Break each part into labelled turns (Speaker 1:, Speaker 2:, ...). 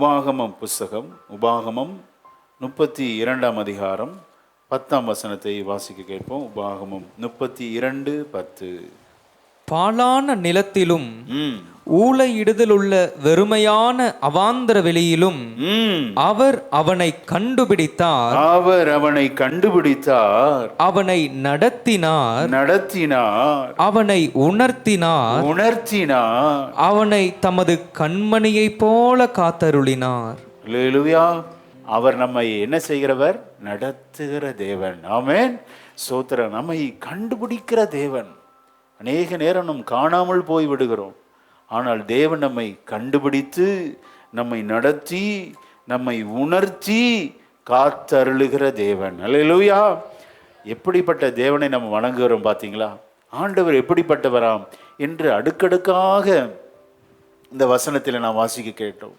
Speaker 1: உபாகமம் புஸ்தகம், உபாகமம் 32 அதிகாரம் 10 வாசிக்க கேட்போம். உபாகமம் 32:10.
Speaker 2: பாழான நிலத்திலும் ஊளையிடுதலுள்ள வெறுமையான அவாந்தர வெளியிலும் அவர் அவனை கண்டுபிடித்தார். அவனை நடத்தினார். அவனை உணர்த்தினார். அவனை தமது கண்மணியை போல காத்தருளினார்.
Speaker 1: அல்லேலூயா. அவர் நம்மை என்ன செய்கிறவர்? நடத்துகிற தேவன். ஆமென். ஸ்தோத்திரம். நம்மை கண்டுபிடிக்கிற தேவன். அநேக நேரம் நாம் காணாமல் போய் விடுகிறோம். ஆனால் தேவன் நம்மை கண்டுபிடித்து, நம்மை நடத்தி, நம்மை உணர்த்தி காத்தருளுகிற தேவன். அல்லேலூயா. எப்படிப்பட்ட தேவனை நம்ம வணங்குகிறோம் பார்த்தீங்களா? ஆண்டவர் எப்படிப்பட்டவராம் என்று அடுக்கடுக்காக இந்த வசனத்தில் நாம் வாசிக்க கேட்டோம்.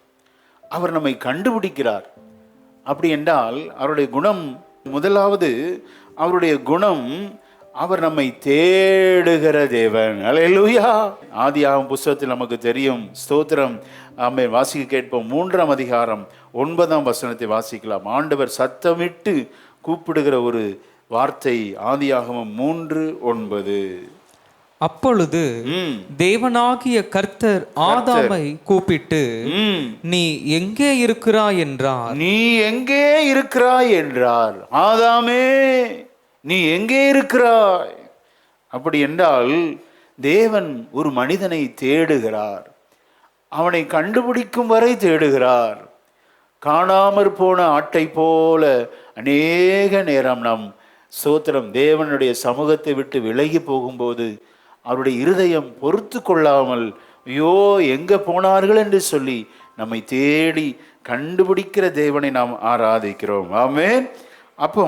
Speaker 1: அவர் நம்மை கண்டுபிடிக்கிறார். அப்படி என்றால் அவருடைய குணம், முதலாவது அவருடைய குணம், அவர் நம்மை தேடுகிற தேவன். அல்லேலூயா. ஆதியாகமம் புஸ்தகத்தில் நமக்கு தெரியும். ஸ்தோத்திரம். ஆமென். வாசிக்க கேட்போம். 3 அதிகாரம் 9 வாசிக்கலாம். ஆண்டவர் சத்தமிட்டு கூப்பிடுகிற ஒரு வார்த்தை. ஆதியாகமம் 3:9.
Speaker 2: அப்பொழுது தேவனாகிய கர்த்தர் ஆதாமை கூப்பிட்டு, நீ எங்கே இருக்கிறாய் என்றார்.
Speaker 1: நீ எங்கே இருக்கிறாய் என்றார். ஆதாமே, நீ எங்கே இருக்கிறாய்? அப்படி என்றால் தேவன் ஒரு மனிதனை தேடுகிறார். அவனை கண்டுபிடிக்கும் வரை தேடுகிறார். காணாமற் போன ஆட்டை போல அநேக நேரம் நாம் ஸ்தோத்திரம் தேவனுடைய சமூகத்தை விட்டு விலகி போகும்போது அவருடைய இருதயம் பொறுத்து கொள்ளாமல், ஐயோ எங்கே போனார்கள் என்று சொல்லி நம்மை தேடி கண்டுபிடிக்கிற தேவனை நாம் ஆராதிக்கிறோம். ஆமென். அப்போ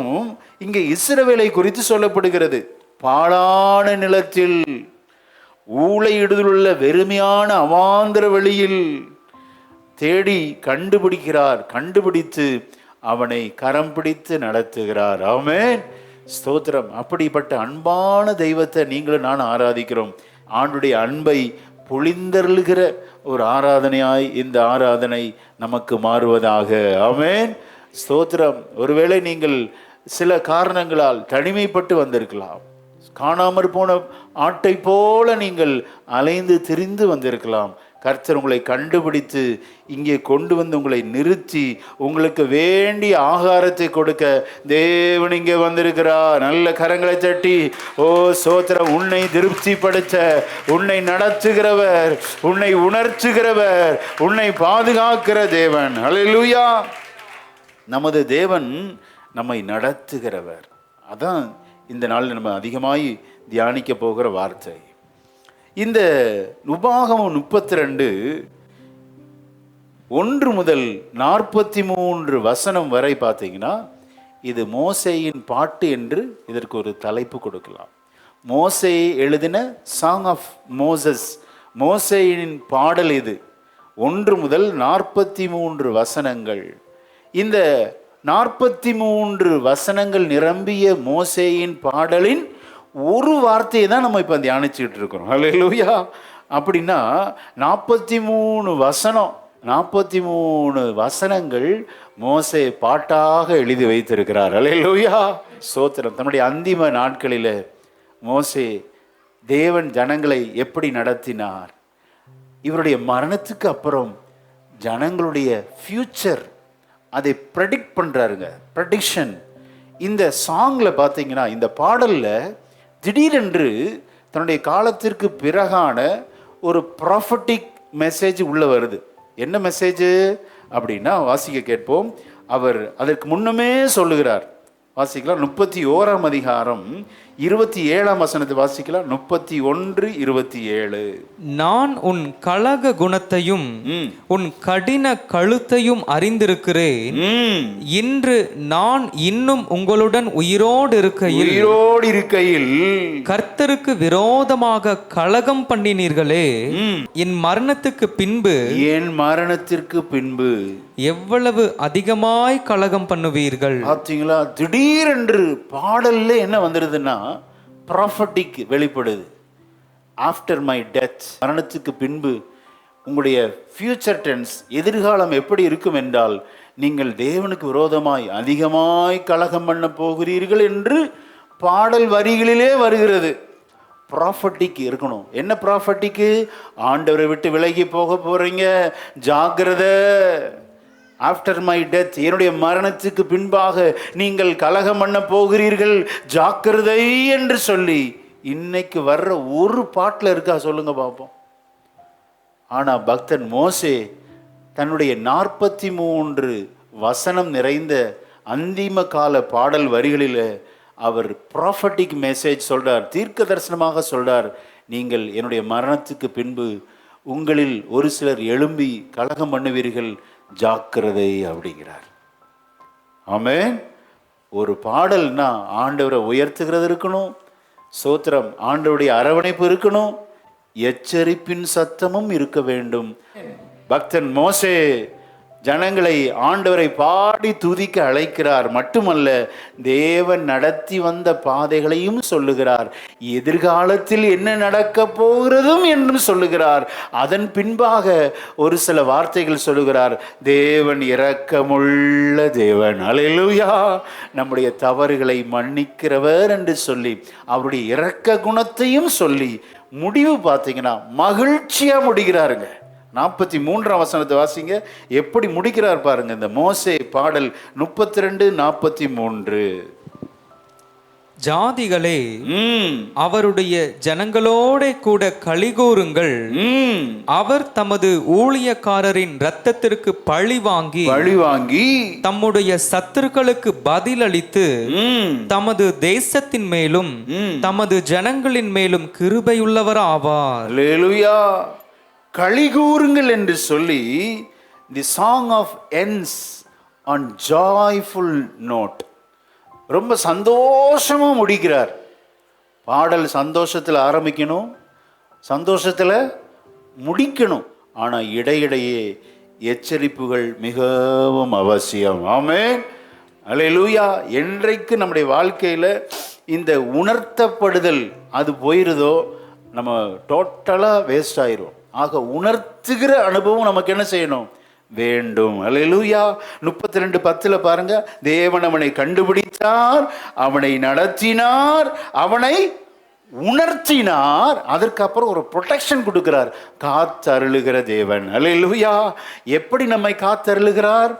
Speaker 1: இங்கே இஸ்ரவேலை குறித்து சொல்லப்படுகிறது. பாழான நிலத்தில், ஊளையிடுதலுள்ள வெறுமையான அவாந்தர வெளியில் தேடி கண்டுபிடிக்கிறார். கண்டுபிடித்து அவனை கரம் பிடித்து நடத்துகிறார். ஆமென். ஸ்தோத்திரம். அப்படிப்பட்ட அன்பான தெய்வத்தை நீங்களும் நான் ஆராதிக்கிறோம். ஆண்டுடைய அன்பை பொழிந்தருளுகிற ஒரு ஆராதனையாய் இந்த ஆராதனை நமக்கு மாறுவதாக. ஆமென். ஸ்தோத்திரம். ஒருவேளை நீங்கள் சில காரணங்களால் தனிமைப்பட்டு வந்திருக்கலாம். காணாமற் போன ஆட்டை போல நீங்கள் அலைந்து திரிந்து வந்திருக்கலாம். கர்த்தர் உங்களை கண்டுபிடித்து இங்கே கொண்டு வந்து உங்களை நிறுத்தி உங்களுக்கு வேண்டிய ஆகாரத்தை கொடுக்க தேவன் இங்கே வந்திருக்கிறார். நல்ல கரங்களை தட்டி, ஓ ஸ்தோத்திரம். உன்னை திருப்திப்படுத்த, உன்னை நடத்துகிறவர், உன்னை உணர்த்துகிறவர், உன்னை பாதுகாக்கிற தேவன். அல்லேலூயா. நமது தேவன் நம்மை நடத்துகிறவர். அதான் இந்த நாளில் நம்ம அதிகமாய் தியானிக்க போகிற வார்த்தை. இந்த உபாகமம் 32:1 முதல் 43 வரை பார்த்தீங்கன்னா, இது மோசேயின் பாட்டு என்று இதற்கு ஒரு தலைப்பு கொடுக்கலாம். மோசே எழுதின சாங் ஆஃப் மோசஸ், மோசேயின் பாடல் இது. 1 முதல் 43 இந்த 43 நிரம்பிய மோசேயின் பாடலின் ஒரு வார்த்தையை தான் நம்ம இப்போ தியானிச்சுட்டு இருக்கிறோம். அல்லேலூயா. அப்படின்னா 43 வசனங்கள் மோசே பாட்டாக எழுதி வைத்திருக்கிறார். அல்லேலூயா. ஸ்தோத்திரம். தன்னுடைய அந்திம நாட்களில் மோசே தேவன் ஜனங்களை எப்படி நடத்தினார், இவருடைய மரணத்துக்கு அப்புறம் ஜனங்களுடைய ஃபியூச்சர் அதை ப்ரெடிக்ட் பண்ணுறாருங்க. ப்ரெடிக்ஷன். இந்த சாங்கில் பார்த்தீங்கன்னா, இந்த பாடலில் திடீரென்று தன்னுடைய காலத்திற்கு பிறகான ஒரு ப்ராஃபட்டிக் மெசேஜ் உள்ளே வருது. என்ன மெசேஜ் அப்படின்னா, வாசிக்க கேட்போம். அவர் அதற்கு முன்னமே சொல்லுகிறார். வாசிக்கலாம். 31 அதிகாரம் 27 வாசிக்கலாம். 31:27.
Speaker 2: நான் உன் கலக குணத்தையும் உன் கடின கழுத்தையும் அறிந்திருக்கிறேன். இன்று நான் இன்னும் உங்களுடன் உயிரோடு இருக்கையில் கர்த்தருக்கு விரோதமாக கலகம் பண்ணினீர்களே, என் மரணத்துக்கு பின்பு எவ்வளவு அதிகமாய் கலகம் பண்ணுவீர்கள்.
Speaker 1: பார்த்தீங்களா? திடீரென்று பாடல்ல என்ன வந்துடுதுன்னா, ப்ராஃபட்டிக் வெளிப்படுது. ஆஃப்டர் மை டெத், மரணத்துக்கு பின்பு உங்களுடைய ஃபியூச்சர் டென்ஸ், எதிர்காலம் எப்படி இருக்கும் என்றால், நீங்கள் தேவனுக்கு விரோதமாய் அதிகமாய் கலகம் பண்ண போகிறீர்கள் என்று பாடல் வரிகளிலே வருகிறது. ப்ராஃபட்டிக் இருக்கணும். என்ன ப்ராஃபட்டிக்கு? ஆண்டவரை விட்டு விலகி போக போறீங்க, ஜாக்கிரதை. ஆஃப்டர் மை டெத், என்னுடைய மரணத்துக்கு பின்பாக நீங்கள் கலகம் பண்ண போகிறீர்கள், ஜாக்கிரதை என்று சொல்லி இன்னைக்கு வர்ற ஒரு பாட்டில் இருக்கா சொல்லுங்க பார்ப்போம். ஆனால் பக்தன் மோசே தன்னுடைய 43 வசனம் நிறைந்த அந்திம கால பாடல் வரிகளில் அவர் ப்ராஃபட்டிக் மெசேஜ் சொல்றார், தீர்க்க தரிசனமாக சொல்றார். நீங்கள் என்னுடைய மரணத்துக்கு பின்பு உங்களில் ஒரு சிலர் எழும்பி கலகம் பண்ணுவீர்கள், ஜாக்கிரதை அப்படிங்கிறார். ஆமென். ஒரு பாடல்னா ஆண்டவரை உயர்த்துகிறது இருக்கணும், சோத்திரம், ஆண்டவருடைய அரவணைப்பு இருக்கணும், எச்சரிப்பின் சத்தமும் இருக்க வேண்டும். பக்தன் மோசே ஜனங்களை ஆண்டவரை பாடி துதிக்க அழைக்கிறார். மட்டுமல்ல, தேவன் நடத்தி வந்த பாதைகளையும் சொல்லுகிறார், எதிர்காலத்தில் என்ன நடக்க போகிறதும் என்றும் சொல்லுகிறார். அதன் பின்பாக ஒரு சில வார்த்தைகள் சொல்லுகிறார், தேவன் இரக்கமுள்ள தேவன், அல்லேலூயா, நம்முடைய தவறுகளை மன்னிக்கிறவர் என்று சொல்லி அவருடைய இரக்க குணத்தையும் சொல்லி முடிவு பார்த்தீங்கன்னா மகிழ்ச்சியா முடிகிறாருங்க. 43ஆம் வசனத்தை வாசிங்க, எப்படி முடிக்கிறார் பாருங்க இந்த மோசே பாடல் 32-43.
Speaker 2: ஜாதிகளே, அவருடைய ஜனங்களோட கூட களிகூருங்கள். அவர் தமது ஊழியக்காரரின் இரத்தத்திற்கு பழி வாங்கி தம்முடைய சத்துருக்களுக்கு பதிலளித்து தமது தேசத்தின் மேலும் தமது ஜனங்களின் மேலும் கிருபையுள்ளவர் ஆவார்.
Speaker 1: அல்லேலூயா. களிகூருங்கள் என்று சொல்லி the song of ends on joyful note. ரொம்ப சந்தோஷமா முடிக்கிறார் பாடல். சந்தோஷத்தில் ஆரம்பிக்கணும், சந்தோஷத்தில் முடிக்கணும். ஆனால் இடையிடையே எச்சரிப்புகள் மிகவும் அவசியம். ஆமென், அல்லேலூயா. என்றைக்கு நம்முடைய வாழ்க்கையில் இந்த உணர்த்தப்படுதல் அது போயிருதோ நம்ம டோட்டலாக வேஸ்ட் ஆயிரும். ஆக உணர்த்துகிற அனுபவம் நமக்கு என்ன செய்யணும் வேண்டும். அல்லேலூயா. 32:10 பாருங்க, தேவன் அவனை கண்டுபிடித்தார், அவனை நடத்தினார், அவனை உணர்த்தினார். அதற்கப்புறம் ஒரு ப்ரொடெக்ஷன் கொடுக்கிறார், காத்தருளுகிற தேவன். அல்லேலூயா. எப்படி நம்மை காத்தருளுகிறார்?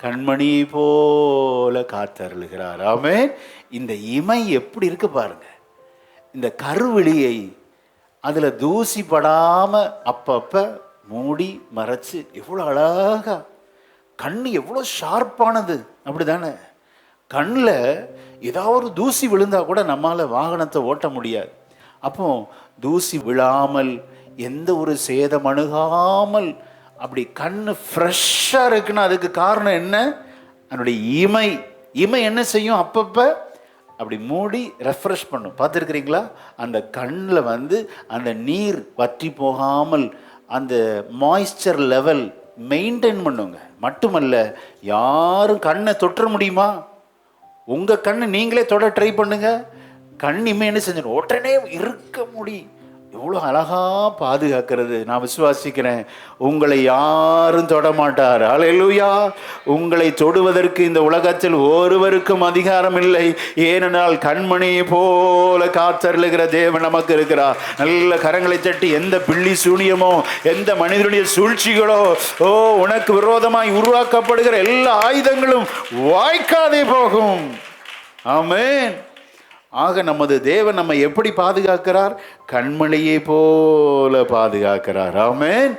Speaker 1: கண்மணி போல காத்தருளுகிறார். ஆமென். இந்த இமை எப்படி இருக்கு பாருங்க, இந்த கருவெளியை அதில் தூசி படாமல் அப்பப்போ மூடி மறைச்சு எவ்வளோ அழகா, கண்ணு எவ்வளோ ஷார்ப்பானது, அப்படி தானே? கண்ணில் ஏதாவது தூசி விழுந்தா கூட நம்மால் வாகனத்தை ஓட்ட முடியாது. அப்போ தூசி விழாமல், எந்த ஒரு சேதம் அணுகாமல் அப்படி கண்ணு ஃப்ரெஷ்ஷாக இருக்குன்னா அதுக்கு காரணம் என்ன? அதனுடைய இமை. இமை என்ன செய்யும்? அப்பப்போ அப்படி மூடி ரெஃப்ரெஷ் பண்ணும். பார்த்துருக்குறீங்களா? அந்த கண்ணில் அந்த நீர் வற்றி போகாமல் அந்த மாய்ஸ்சர் லெவல் மெயின்டைன் பண்ணுங்க. மட்டுமல்ல, யாரும் கண்ணை தொற்ற முடியுமா? உங்கள் கண்ணை நீங்களே தொட ட்ரை பண்ணுங்க. கண் இமை என்ன செஞ்சிடும்? உடனே இருக்க முடியும். எவ்வளோ அழகா பாதுகாக்கிறது. நான் விசுவாசிக்கிறேன், உங்களை யாரும் தொடமாட்டார். அல்லேலூயா. உங்களை தொடுவதற்கு இந்த உலகத்தில் ஒருவருக்கும் அதிகாரம் இல்லை. ஏனென்றால் கண்மணி போல காத்தருளுகிற தேவன் நமக்கு இருக்கிறார். நல்ல கரங்களை தட்டி, எந்த பிள்ளி சூனியமோ, எந்த மனிதனுடைய சூழ்ச்சிகளோ, உனக்கு விரோதமாய் உருவாக்கப்படுகிற எல்லா ஆயுதங்களும் வாய்க்காதே போகும். ஆமென். ஆக நமது தேவன் நம்மை எப்படி பாதுகாக்கிறார்? கண்மணியை போல பாதுகாக்கிறார். ஆமென்.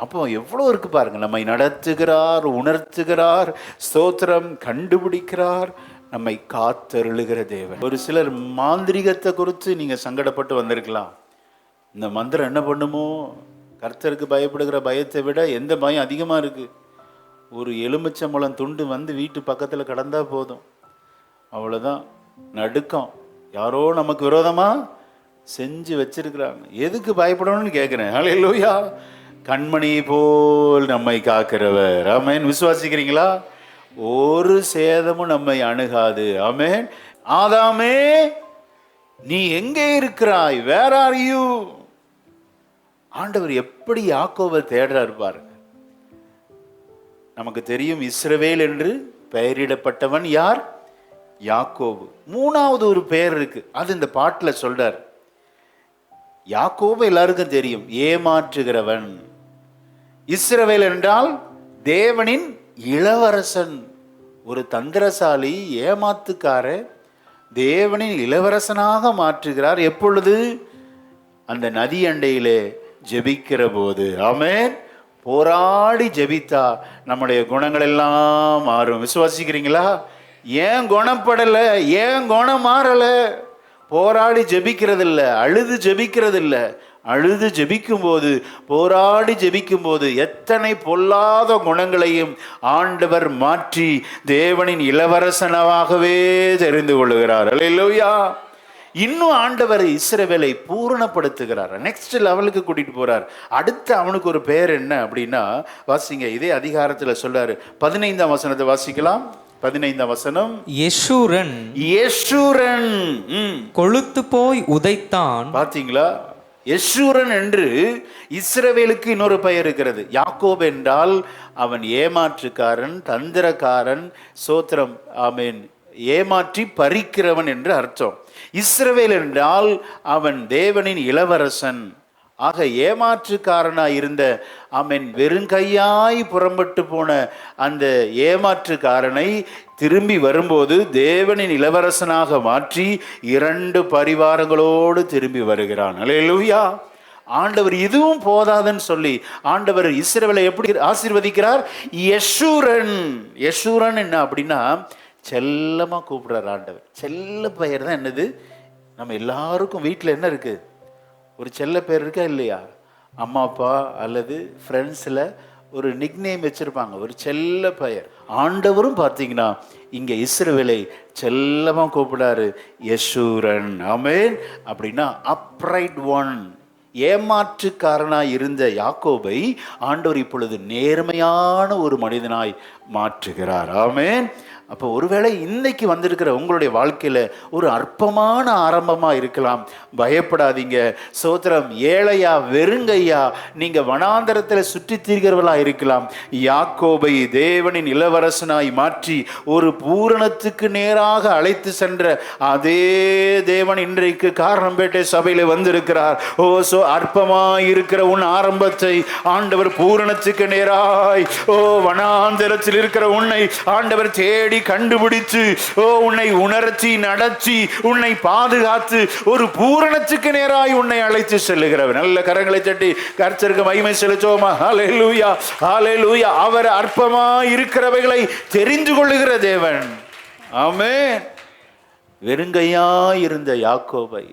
Speaker 1: அப்போ எவ்வளோ இருக்கு பாருங்க. நம்மை நடத்துகிறார், உணர்த்துகிறார், ஸ்தோத்திரம், கண்டுபிடிக்கிறார், நம்மை காத்தருளுகிற தேவன். ஒரு சிலர் மாந்திரிகத்தை குறித்து நீங்கள் சங்கடப்பட்டு வந்திருக்கலாம். இந்த மந்திரம் என்ன பண்ணுமோ? கர்த்தருக்கு பயப்படுகிற பயத்தை விட எந்த பயம் அதிகமாக இருக்குது? ஒரு எலுமிச்சம்பழம் துண்டு வீட்டு பக்கத்தில் கடந்தா போதும், அவ்வளோதான் நடுக்கம். யாரோ நமக்கு விரோதமாக செஞ்சு வச்சிருக்கிறாங்க. எதுக்கு பயப்படணும்னு கேட்குறேன். அல்லேலூயா. கண்மணி போல் நம்மை காக்கிறவர். ஆமென். விசுவாசிக்கிறீங்களா? ஒரு சேதமும் நம்மை அணுகாது. ஆமென். ஆதாமே, நீ எங்கே இருக்கிறாய்? Where are you? ஆண்டவர் எப்படி யாக்கோபை தேடுறார் பாருங்க. நமக்கு தெரியும் இஸ்ரவேல் என்று பெயரிடப்பட்டவன் யார்? யாக்கோபு. மூணாவது ஒரு பெயர் இருக்கு, அது இந்த பாட்டில் சொல்றார். யாக்கோபு எல்லாருக்கும் தெரியும், ஏமாற்றுகிறவன். இஸ்ரவேல் என்றால் தேவனின் இளவரசன். ஒரு தந்திரசாலி, ஏமாத்துக்கார தேவனின் இளவரசனாக மாற்றுகிறார். எப்பொழுது? அந்த நதி அண்டையிலே ஜெபிக்கிற போது. ஆமென். போராடி ஜெபித்தா நம்முடைய குணங்கள் எல்லாம் மாறும். விசுவாசிக்கிறீங்களா? ஏன் குணப்படலை, ஏன் குணம் மாறலை? போராடி ஜெபிக்கிறது இல்லை, அழுது ஜெபிக்கிறது இல்லை. அழுது ஜெபிக்கும் போது, போராடி ஜெபிக்கும் போது எத்தனை பொல்லாத குணங்களையும் ஆண்டவர் மாற்றி தேவனின் இளவரசனாகவே தெரிந்து கொள்ளுகிறார். அல்லேலூயா. இன்னும் ஆண்டவர் இஸ்ரவேலை பூரணப்படுத்துகிறார். நெக்ஸ்ட் லெவலுக்கு கூட்டிட்டு போறார். அடுத்து அவனுக்கு ஒரு பெயர் என்ன அப்படின்னா, வாசிங்க, இதே அதிகாரத்தில் சொல்றாரு. 15ஆம் வசனத்தை வாசிக்கலாம். 15ஆம் வசனம்.
Speaker 2: யெஷூரன்
Speaker 1: யெஷூரன்
Speaker 2: கொழுத்து போய் உதைத்தான்.
Speaker 1: பாத்தீங்களா? யெஷூரன் என்று இஸ்ரவேலுக்கு இன்னொரு பெயர் இருக்கிறது. யாக்கோபு என்றால் அவன் ஏமாற்றுக்காரன், தந்திரக்காரன். சோத்திரம், ஆமென். ஏமாற்றி பறிக்கிறவன் என்று அர்த்தம். இஸ்ரவேல் என்றால் அவன் தேவனின் இளவரசன். ஆக ஏமாற்றுக்காரனாய் இருந்த, ஆமென், வெறுங்கையாய் புறம்பட்டு போன அந்த ஏமாற்றுக்காரனை திரும்பி வரும்போது தேவனின் இளவரசனாக மாற்றி 2 பரிவாரங்களோடு திரும்பி வருகிறான். அல்லேலூயா. ஆண்டவர் இதுவும் போதாதுன்னு சொல்லி ஆண்டவர் இஸ்ரவேலை எப்படி ஆசீர்வதிக்கிறார்? யெஷூரன். யெஷூரன் என்ன அப்படின்னா, செல்லமாக கூப்பிடுறார் ஆண்டவர். செல்ல பெயர் தான் என்னது? நம்ம எல்லாருக்கும் வீட்டில் என்ன இருக்கு? ஒரு செல்ல பெயர் இருக்கா இல்லையா? அம்மா அப்பா அல்லது ஃப்ரெண்ட்ஸில் ஒரு நிக்நேம் வச்சிருப்பாங்க, ஒரு செல்ல பெயர். ஆண்டவரும் பார்த்தீங்கன்னா இங்கே இஸ்ரவேலை செல்லமாக கூப்பிடாரு, யெஷூரன். ஆமென். அப்படின்னா அப்ரைட் ஒன். ஏமாற்றுக்காரனாய் இருந்த யாக்கோபை ஆண்டவர் இப்பொழுது நேர்மையான ஒரு மனிதனாய் மாற்றுகிறார். ஆமென். அப்போ ஒருவேளை இன்னைக்கு வந்திருக்கிற உங்களுடைய வாழ்க்கையில் ஒரு அற்பமான ஆரம்பமாக இருக்கலாம். பயப்படாதீங்க. சோத்திரம். ஏழையா, வெறுங்கையா நீங்கள் வனாந்தரத்தில் சுற்றி தீர்கிறவர்களாக இருக்கலாம். யாக்கோபை தேவனின் இளவரசனாய் மாற்றி ஒரு பூரணத்துக்கு நேராக அழைத்து சென்ற அதே தேவன் இன்றைக்கு காரணம்பேட்டை சபையில் வந்திருக்கிறார். ஓ அற்பமாய் இருக்கிற உன் ஆரம்பத்தை ஆண்டவர் பூரணத்துக்கு நேராய், வனாந்தரத்தில் இருக்கிற உன்னை ஆண்டவர் தேடி கண்டுபிடித்து உன்னை உணர்த்தி நடத்தி உன்னை பாதுகாத்து ஒரு பூரணத்துக்கு நேராய் உன்னை அழைத்து செல்லுகிறவர். நல்ல கரங்களை தட்டி கர்த்தருக்கு மகிமை செலுத்துவோமா? ஹல்லேலூயா, ஹல்லேலூயா. அவர் அற்பமாய் இருக்கிறவைகளை தெரிந்து கொள்ளுகிற தேவன். ஆமென். வெறுங்கையாய் இருந்த யாக்கோபை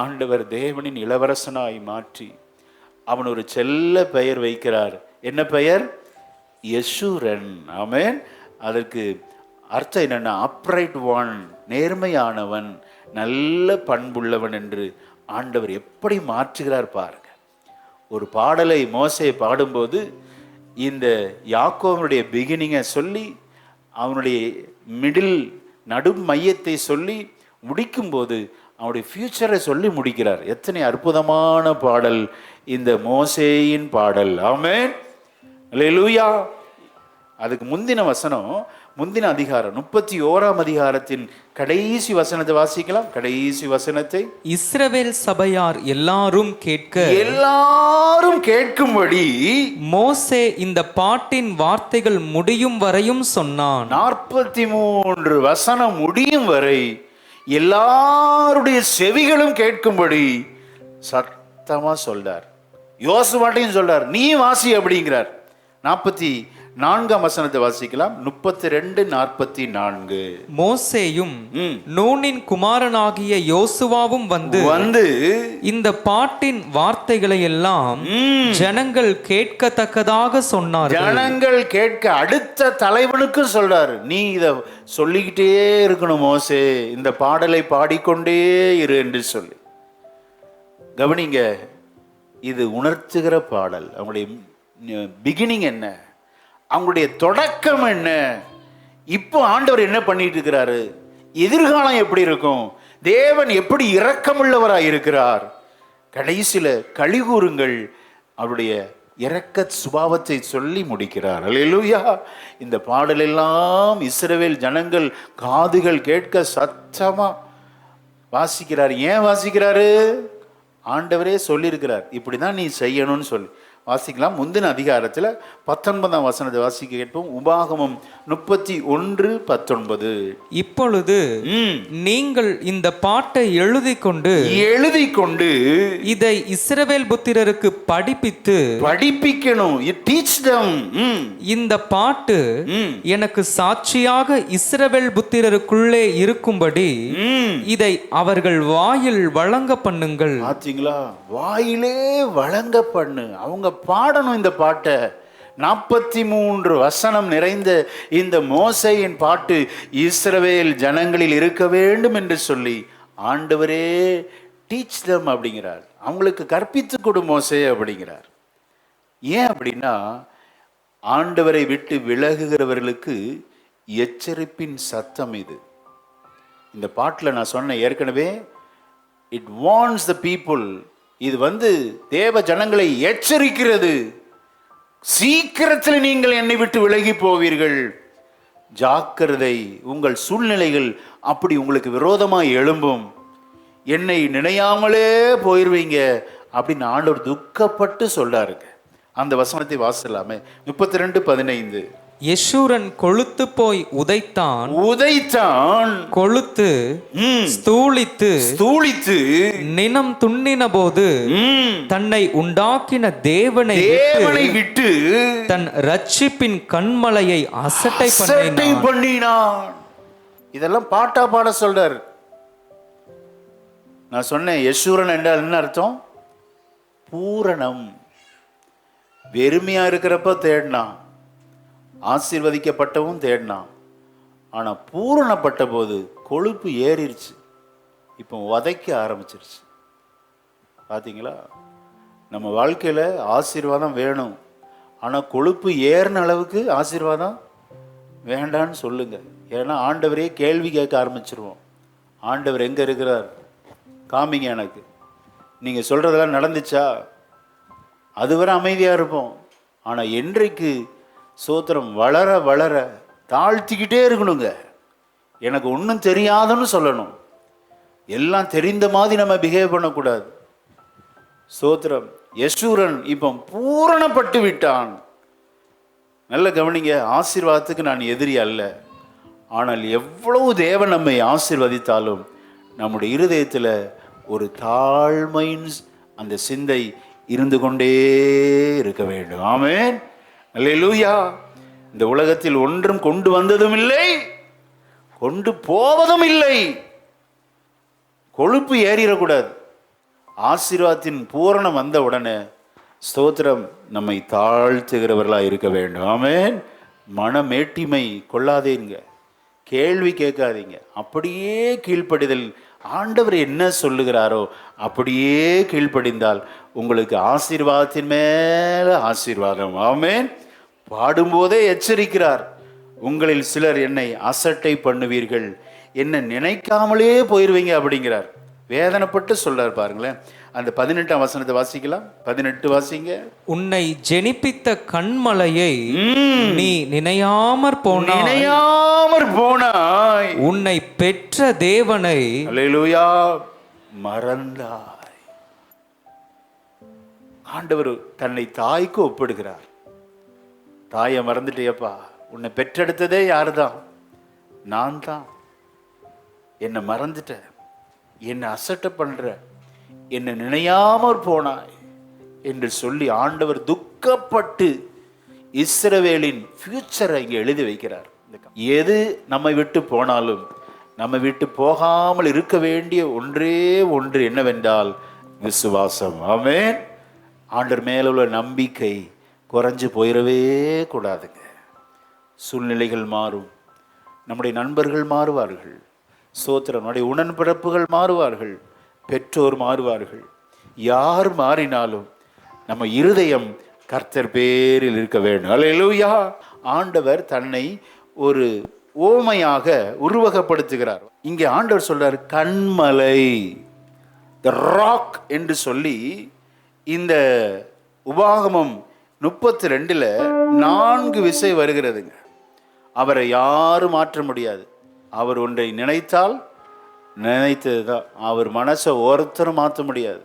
Speaker 1: ஆண்டவர் தேவனின் இளவரசனாய் மாற்றி அவன் ஒரு செல்ல பெயர் வைக்கிறார். என்ன பெயர்? யெஷூரன். ஆமென். அதற்கு அர்த்தம் என்னன்னா, அப்ரைட் ஒன், நேர்மையானவன், நல்ல பண்புள்ளவன் என்று ஆண்டவர் எப்படி மாற்றுகிறார் பாருங்க. ஒரு பாடலை மோசே பாடும்போது இந்த யாக்கோபுடைய பிகினிங்கை சொல்லி அவனுடைய மிடில் நடும் மையத்தை சொல்லி முடிக்கும்போது அவனுடைய ஃபியூச்சரை சொல்லி முடிக்கிறார். எத்தனை அற்புதமான பாடல் இந்த மோசேயின் பாடல். ஆமென். அல்லேலூயா. அதுக்கு முந்தின வசனம், முந்தின அதிகாரம் 31ஆம் அதிகாரத்தின் கடைசி வசனத்தை வாசிக்கலாம். கடைசி வசனத்தை.
Speaker 2: இஸ்ரவேல் சபையார் எல்லாரும்
Speaker 1: கேட்கும்படி
Speaker 2: மோசே இந்த பாட்டின் வார்த்தைகள் முடியும் வரையும் சொன்னான்.
Speaker 1: 43 வசனம் முடியும் வரை எல்லாருடைய செவிகளும் கேட்கும்படி சத்தமா சொல்றார். யோசுவாட்டையும் சொல்றார், நீ வாசி அப்படிங்கிறார். 44ஆம் வசனத்தை வாசிக்கலாம். 32-44.
Speaker 2: மோசேயும் நூனின் குமாரனாகிய யோசுவாவும் வந்து இந்த பாட்டின் வார்த்தைகளை எல்லாம் ஜனங்கள் கேட்கத்தக்கதாக சொன்னார்.
Speaker 1: ஜனங்கள் கேட்க, அடுத்த தலைவனுக்கும் சொல்றாரு, நீ இத சொல்லிக்கிட்டே இருக்கணும் மோசே, இந்த பாடலை பாடிக்கொண்டே இரு என்று சொல்லி. கவனிங்க, இது உணர்த்துகிற பாடல். அவங்களுடைய பிகினிங் என்ன, அவங்களுடைய தொடக்கம் என்ன, இப்போ ஆண்டவர் என்ன பண்ணிட்டு இருக்கிறாரு, எதிர்காலம் எப்படி இருக்கும், தேவன் எப்படி இரக்கமுள்ளவராய் இருக்கிறார். கடைசியில கழிகூறுங்கள், அவருடைய இரக்க சுபாவத்தை சொல்லி முடிக்கிறார். அல்லேலூயா. இந்த பாடலெல்லாம் இஸ்ரவேல் ஜனங்கள் காதுகள் கேட்க சத்தமா வாசிக்கிறார். ஏன் வாசிக்கிறாரு? ஆண்டவரே சொல்லியிருக்கிறார், இப்படிதான் நீ செய்யணும்னு சொல்லி. வாசிக்கலாம். முந்தின அதிகாரத்தில் 19ஆம் வசனத்தை வாசிக்க கேட்போம். உபாகமம் 31:19.
Speaker 2: இப்பொழுது நீங்கள் இந்த பாட்டை எழுதி கொண்டு இதை இஸ்ரவேல் புத்திரருக்கு படிப்பிக்கணும். Teach them. இந்த பாட்டு எனக்கு சாட்சியாக இஸ்ரவேல் புத்திரருக்குள்ளே இருக்கும்படி இதை அவர்கள் வாயில் வழங்க பண்ணுங்கள்.
Speaker 1: பாத்தீங்களா? வாயிலே வழங்க பண்ணு. அவங்க பாடணும் இந்த பாட்டை. 43 வசனம் நிறைந்த இந்த மோசேயின் பாட்டு இஸ்ரவேல் ஜனங்களில் இருக்க வேண்டும் என்று சொல்லி ஆண்டவரே டீச் them அப்படிங்கிறார். அவங்களுக்கு கற்பித்து கொடு மோசே அப்படிங்கிறார். ஏன் அப்படின்னா, ஆண்டவரை விட்டு விலகுகிறவர்களுக்கு எச்சரிப்பின் சத்தம் இது. இந்த பாட்டில் நான் சொன்ன ஏற்கனவே, இட் வார்ன்ஸ் த பீப்புள். இது தேவ ஜனங்களை எச்சரிக்கிறது. சீக்கிரத்தில் நீங்கள் என்னை விட்டு விலகி போவீர்கள், ஜாக்கிரதை. உங்கள் சூழ்நிலைகள் அப்படி உங்களுக்கு விரோதமாக எழும்பும், என்னை நினையாமலே போயிருவீங்க அப்படின்னு ஆண்டவர் துக்கப்பட்டு சொல்றாருங்க. அந்த வசனத்தை வாசிக்கலாமே. 32:15.
Speaker 2: யெஷூரன் கொழுத்து போய் உதைத்தான், கொழுத்து ஸ்தூலித்து நினம் துண்ணின போது தன்னை உண்டாக்கின தேவனை விட்டு தன் ரட்சிப்பின் கண்மலையை அசட்டை
Speaker 1: பண்ணினான். இதெல்லாம் பாட்டா பாட சொல்றார். நான் சொன்னேன், யெஷூரன் என்றால் என்ன அர்த்தம்? பூரணம். வெறுமையா இருக்கிறப்ப தேடினான், ஆசீர்வதிக்கப்பட்டவும் தேடினான். ஆனால் பூரணப்பட்ட போது கொழுப்பு ஏறிடுச்சு, இப்போ உதைக்க ஆரம்பிச்சிருச்சு. பார்த்தீங்களா? நம்ம வாழ்க்கையில் ஆசீர்வாதம் வேணும், ஆனால் கொழுப்பு ஏறின அளவுக்கு ஆசீர்வாதம் வேண்டான்னு சொல்லுங்க. ஏன்னா ஆண்டவரே கேள்வி கேட்க ஆரம்பிச்சிருவோம். ஆண்டவர் எங்கே இருக்கிறார்? காமிங்க எனக்கு. நீங்கள் சொல்கிறதெல்லாம் நடந்துச்சா? அதுவரை அமைதியாக இருப்போம். ஆனால் என்றைக்கு சோத்திரம் வளர வளர தாழ்த்திக்கிட்டே இருக்கணுங்க. எனக்கு ஒன்றும் தெரியாதுன்னு சொல்லணும். எல்லாம் தெரிந்த மாதிரி நம்ம பிஹேவ் பண்ணக்கூடாது. சோத்திரம். யெஷூரன் இப்போ பூரணப்பட்டு விட்டான். நல்ல கவனிங்க, ஆசீர்வாதத்துக்கு நான் எதிரி அல்ல. ஆனால் எவ்வளவு தேவன் நம்மை ஆசீர்வதித்தாலும் நம்முடைய இருதயத்தில் ஒரு தாழ்மையின் அந்த சிந்தை இருந்து கொண்டே இருக்க வேண்டும். ஆமென். அல்லேலூயா. இந்த உலகத்தில் ஒன்றும் கொண்டு வந்ததும் இல்லை, கொண்டு போவதும் இல்லை. கொழுப்பு ஏறிடக்கூடாது. ஆசீர்வாதத்தின் பூரணம் வந்த உடனே ஸ்தோத்திரம் நம்மை தாழ்த்துகிறவர்களாக இருக்க வேண்டும். ஆமென். மனமேட்டிமை கொள்ளாதீங்க, கேள்வி கேட்காதீங்க, அப்படியே கீழ்ப்படிதல். ஆண்டவர் என்ன சொல்லுகிறாரோ அப்படியே கீழ்ப்படிந்தால் உங்களுக்கு ஆசீர்வாதத்தின் மேல ஆசீர்வாதம். ஆமென். பாடும்போதே எச்சரிக்கிறார், உங்களில் சிலர் என்னை அசட்டை பண்ணுவீர்கள், என்ன நினைக்காமலே போயிருவீங்க அப்படிங்கிறார். வேதனைப்பட்டு சொல்றார். பாருங்களேன், அந்த 18ஆம் வசனத்தை வாசிக்கலாம். 18 வாசிங்க.
Speaker 2: உன்னை ஜெனிப்பித்த கண்மலையை நீ நினையாமற் போனாய், உன்னை பெற்ற தேவனை
Speaker 1: அல்லேலூயா மறந்தாய். ஆண்டவர் தன்னை தாய்க்கு ஒப்பிடுகிறார். தாயை மறந்துட்டேப்பா, உன்னை பெற்றெடுத்ததே யாருதான்? நான் தான். என்னை மறந்துட்ட, என்னை அசட்டை பண்ற, என்னை நினையாமற் போனாய் என்று சொல்லி ஆண்டவர் துக்கப்பட்டு இஸ்ரவேலின் ஃபியூச்சரை இங்கே எழுதி வைக்கிறார். எது நம்மை விட்டு போனாலும் நம்மை விட்டு போகாமல் இருக்க வேண்டிய ஒன்றே ஒன்று என்னவென்றால் விசுவாசம். ஆமென். ஆண்டவர் மேல உள்ள நம்பிக்கை குறைஞ்சு போயிடவே கூடாதுங்க. சூழ்நிலைகள் மாறும், நம்முடைய நண்பர்கள் மாறுவார்கள், சோத்திரம், நம்முடைய உடன்பிறப்புகள் மாறுவார்கள், பெற்றோர் மாறுவார்கள். யார் மாறினாலும் நம்ம இருதயம் கர்த்தர் பேரில் இருக்க வேண்டும். அல்லேலூயா. ஆண்டவர் தன்னை ஒரு ஓமையாக உருவகப்படுத்துகிறார். இங்கே ஆண்டவர் சொல்றார், கண்மலை. த ராக் என்று சொல்லி இந்த உபாகமம் 32 4 விசை வருகிறதுங்க. அவரை யாரும் மாற்ற முடியாது. அவர் ஒன்றை நினைத்தால் நினைத்தது தான். அவர் மனசை ஒருத்தரும் மாற்ற முடியாது.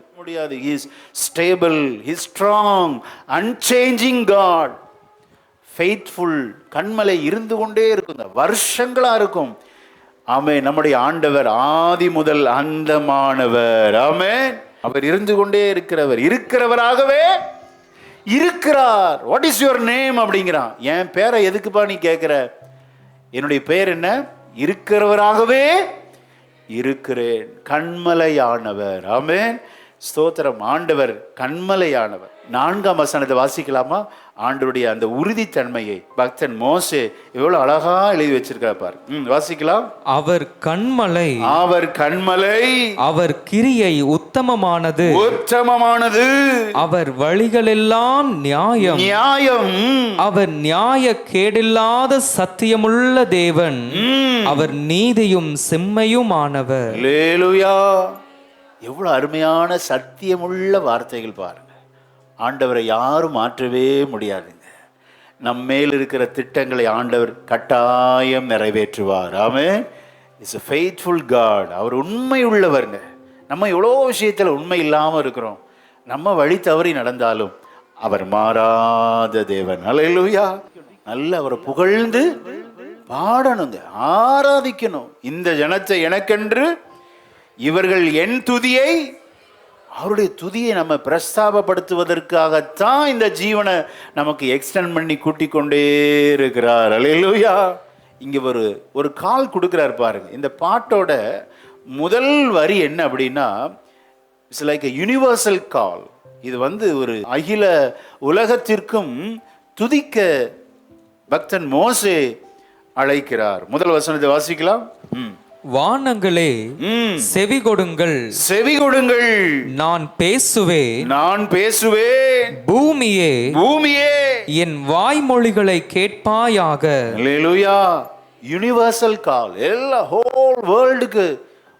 Speaker 1: He is stable, he is strong, unchanging God, faithful. கண்மலை இருந்து கொண்டே இருக்கும், வருஷங்களா இருக்கும். ஆமென். நம்முடைய ஆண்டவர் ஆதி முதல் அந்தமானவர். ஆமென். அவர் இருந்து கொண்டே இருக்கிறவராகவே இருக்கிறார். வாட் இஸ் யுவர் நேம் அப்படிங்கிறான். என் பேரை எதுக்குப்பா நீ கேட்கிற? என்னுடைய பெயர் என்ன? இருக்கிறவராகவே இருக்கிறேன். கண்மலையானவர். ஆமென். ஸ்தோத்திரம். ஆண்டவர் கண்மலையானவர். 4ஆம் வசனத்தை வாசிக்கலாமா? ஆண்டவருடைய அந்த உறுதித்தன்மையை பக்தன் மோசே எவ்வளவு அழகா எழுதி வச்சிருக்கார் பாரு. வாசிக்கலாம்.
Speaker 2: அவர் கண்மலை, அவர் கிரியை உத்தமமானது, அவர் வழிகளெல்லாம் நியாயம், அவர் நியாய கேடில்லாத சத்தியமுள்ள தேவன், அவர் நீதியும் செம்மையுமானவர்.
Speaker 1: அல்லேலூயா. எவ்வளவு அருமையான சத்தியமுள்ள வார்த்தைகள் பாருங்க. ஆண்டவரை யாரும் மாற்றவே முடியாதுங்க. நம்ம மேல் இருக்கிற திட்டங்களை ஆண்டவர் கட்டாயம் நிறைவேற்றுவார். Amen. Is a faithful God. அவர் உண்மை உள்ளவர்ங்க. நம்ம எவ்வளோ விஷயத்தில் உண்மை இல்லாமல் இருக்கிறோம். நம்ம வழி தவறி நடந்தாலும் அவர் மாறாத தேவன். அல்லேலூயா. நல்ல அவரை புகழ்ந்து பாடணுங்க, ஆராதிக்கணும். இந்த ஜனத்தை எனக்கென்று இவர்கள் என் துதியை, அவருடைய துதியை நம்ம பிரஸ்தாபப்படுத்துவதற்காகத்தான் இந்த ஜீவனை நமக்கு எக்ஸ்டெண்ட் பண்ணி கூட்டிக் கொண்டே இருக்கிறார். அல்லேலூயா. இங்கே ஒரு கால் கொடுக்குறார் பாருங்க. இந்த பாட்டோட முதல் வரி என்ன அப்படின்னா, இட்ஸ் லைக் எ யூனிவர்சல் கால். இது ஒரு அகில உலகத்திற்கும் துதிக்க பக்தன் மோசே அழைக்கிறார். முதல் வசனத்தை வாசிக்கலாம்.
Speaker 2: வானங்களே செவி கொடுங்கள், நான் பேசுவேன், பூமியே என் வாய்மொழிகளை கேட்பாயாக.
Speaker 1: அல்லேலூயா. யுனிவர்சல் கால். எல்லா ஹோல் வேர்ல்டுக்கு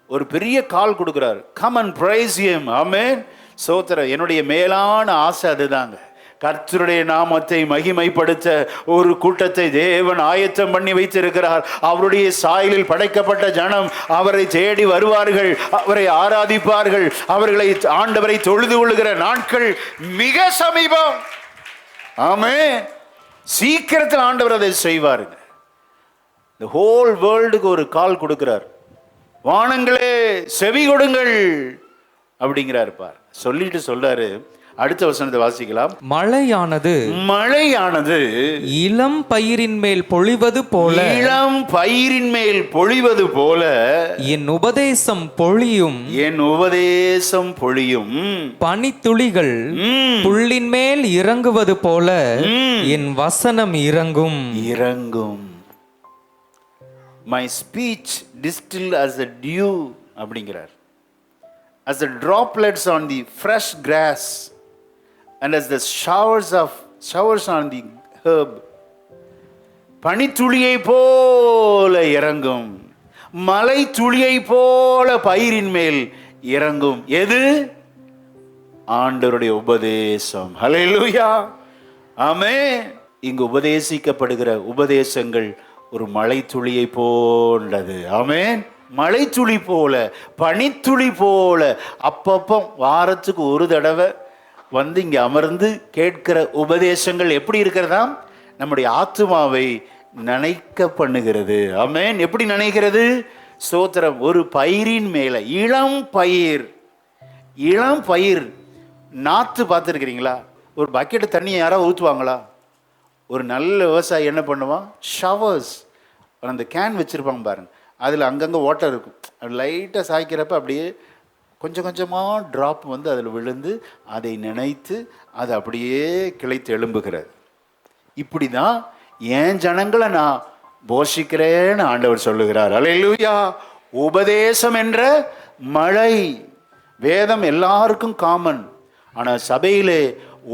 Speaker 1: ஒரு பெரிய கால் கொடுக்கிறார். Come and praise him. Amen. சோத்திரம். என்னுடைய மேலான ஆசை அதுதாங்க. கர்த்தருடைய நாமத்தை மகிமைப்படுத்த ஒரு கூட்டத்தை தேவன் ஆயத்தம் பண்ணி வைத்திருக்கிறார். அவருடைய சாயலில் படைக்கப்பட்ட ஜனம் அவரை தேடி வருவார்கள், அவரை ஆராதிப்பார்கள், ஆண்டவரை தொழுது கொள்ளுகிற நாட்கள் மிக சமீபம். ஆமென். சீக்கிரத்தில் ஆண்டவர் அதை செய்வாருங்க. இந்த ஹோல் வேர்ல்டுக்கு ஒரு கால் கொடுக்கிறார். வானங்களே செவி கொடுங்கள் அப்படிங்கிறார் பார். சொல்லிட்டு சொல்றாரு. அடுத்த வசனத்தை வாசிக்கலாம்.
Speaker 2: மழையானது இளம் பயிரின் மேல் பொழிவது போல, என் உபதேசம் பொழியும், பனித்துளிகள் புல்லின் மேல் இறங்குவது போல என் வசனம் இறங்கும்.
Speaker 1: My speech distilled as a dew அப்படிங்கிறார். As the droplets on the fresh grass and as the showers on the herb. பனித்துளியை போல இறங்கும், மலை துளியை போல பயிரின் மேல் இறங்கும். எது? ஆண்டவருடைய உபதேசம். ஹல்லேலூயா. ஆமென். இங்கு உபதேசிக்கப்படுகிற உபதேசங்கள் ஒரு மலை துளியை போன்றது. ஆமென். மலை துளி போல, பனித்துளி போல அப்பப்போ வாரத்துக்கு ஒரு தடவை இங்கே அமர்ந்து கேட்கிற உபதேசங்கள் எப்படி இருக்கிறதா? நம்முடைய ஆத்துமாவை நனைக்க பண்ணுகிறது. ஆமென். எப்படி நனைக்கிறது? ஸ்தோத்திரம். ஒரு பயிரின் மேலே, இளம் பயிர் நாற்று பார்த்துருக்கிறீங்களா? ஒரு பக்கெட்டு தண்ணியை யாராவது ஊற்றுவாங்களா? ஒரு நல்ல விவசாயி என்ன பண்ணுவான்? ஷவர்ஸ், அந்த கேன் வச்சுருப்பாங்க பாருங்க, அதில் அங்கங்கே வாட்டர் இருக்கும். லைட்டாக சாய்க்கிறப்ப அப்படியே கொஞ்சம் கொஞ்சமாக ட்ராப் அதில் விழுந்து அதை நினைத்து அது அப்படியே கிளைத்து எழும்புகிறது. இப்படி தான் என் ஜனங்களை நான் போஷிக்கிறேன்னு ஆண்டவர் சொல்லுகிறார். அல்லேலூயா. உபதேசம் என்ற மழை. வேதம் எல்லாருக்கும் காமன், ஆனால் சபையிலே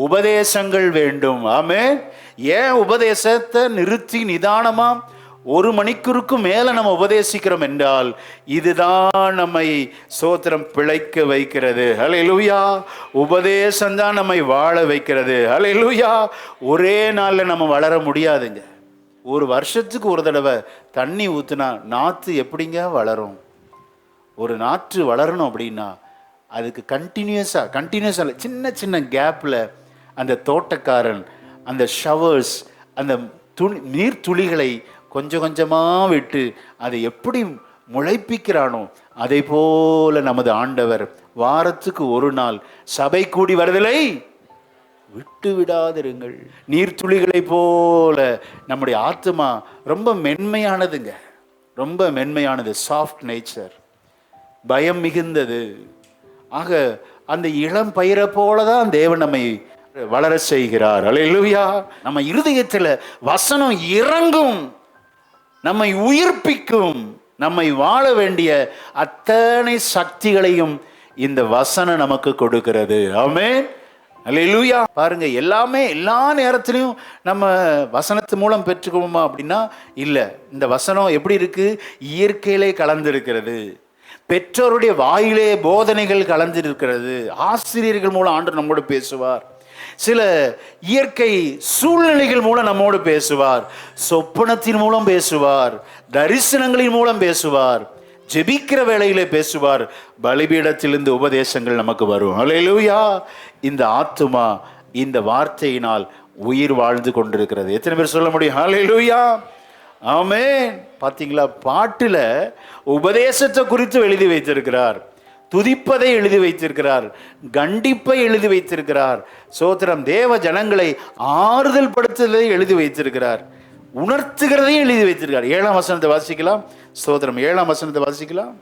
Speaker 1: உபதேசங்கள் வேண்டும். ஆமென். ஏன் உபதேசத்தை நிறுத்தி நிதானமாக 1 மணிக்கூருக்கும் மேல நம்ம உபதேசிக்கிறோம் என்றால் இதுதான் நம்மை சோத்திரம் பிழைக்க வைக்கிறது. ஹல்லேலூயா. உபதேசம் தான் நம்மை வாழ வைக்கிறது. ஹல்லேலூயா. ஒரே நாள்ல நம்ம வளர முடியாதுங்க. 1 வருஷத்துக்கு ஒரு தடவை தண்ணி ஊத்துனா நாற்று எப்படிங்க வளரும்? ஒரு நாற்று வளரணும் அப்படின்னா அதுக்கு கண்டினியூஸாக சின்ன சின்ன கேப்பில் அந்த தோட்டக்காரன் அந்த ஷவர்ஸ், அந்த நீர் துளிகளை கொஞ்சம் கொஞ்சமாக விட்டு அதை எப்படி முளைப்பிக்கிறானோ அதை போல நமது ஆண்டவர் வாரத்துக்கு 1 நாள் சபை கூடி வருதலை விட்டு விடாதிருங்கள். நீர்த்துளிகளை போல நம்முடைய ஆத்மா ரொம்ப மென்மையானதுங்க, ரொம்ப மென்மையானது, சாஃப்ட் நேச்சர், பயம் மிகுந்தது. ஆக அந்த இளம் பயிரை போலதான் தேவன் நம்மை வளர செய்கிறார். அல்லேலூயா. நம்ம இருதயத்தில் வசனம் இறங்கும், நம்மை உயிர்ப்பிக்கும், நம்மை வாழ வேண்டிய அத்தனை சக்திகளையும் இந்த வசனம் நமக்கு கொடுக்கிறது. ஆமென். அல்லேலூயா. பாருங்க, எல்லாமே எல்லா நேரத்திலையும் நம்ம வசனத்து மூலம் பெற்றுக்கோமா அப்படின்னா இல்லை. இந்த வசனம் எப்படி இருக்கு? இயற்கையிலே கலந்திருக்கிறது, பெற்றோருடைய வாயிலே போதனைகள் கலந்திருக்கிறது, ஆசிரியர்கள் மூலம் ஆண்டவர் நம்மோடு பேசுவார், சில இயற்கை சூழ்நிலைகள் மூலம் நம்மோடு பேசுவார், சொப்பனத்தின் மூலம் பேசுவார், தரிசனங்களின் மூலம் பேசுவார், ஜெபிக்கிற வேளையிலே பேசுவார், பலிபீடத்திலிருந்து உபதேசங்கள் நமக்கு வரும். அல்லேலூயா. இந்த ஆத்துமா இந்த வார்த்தையினால் உயிர் வாழ்ந்து கொண்டிருக்கிறது. எத்தனை பேர் சொல்ல முடியும்? அல்லேலூயா. ஆமென். பாத்தீங்களா, பாட்டுல உபதேசத்தை குறித்து எழுதி வைத்திருக்கிறார், துதிப்பதை எழுதி வைத்திருக்கிறார், கண்டிப்பை எழுதி வைத்திருக்கிறார், சோத்திரம் தேவ ஜனங்களை ஆறுதல் படுத்துவதை எழுதி வைத்திருக்கிறார், உணர்த்துகிறதையும் எழுதி வைத்திருக்கிறார். 7ஆம் வசனத்தை வாசிக்கலாம். சோத்திரம் 7ஆம் வசனத்தை வாசிக்கலாம்.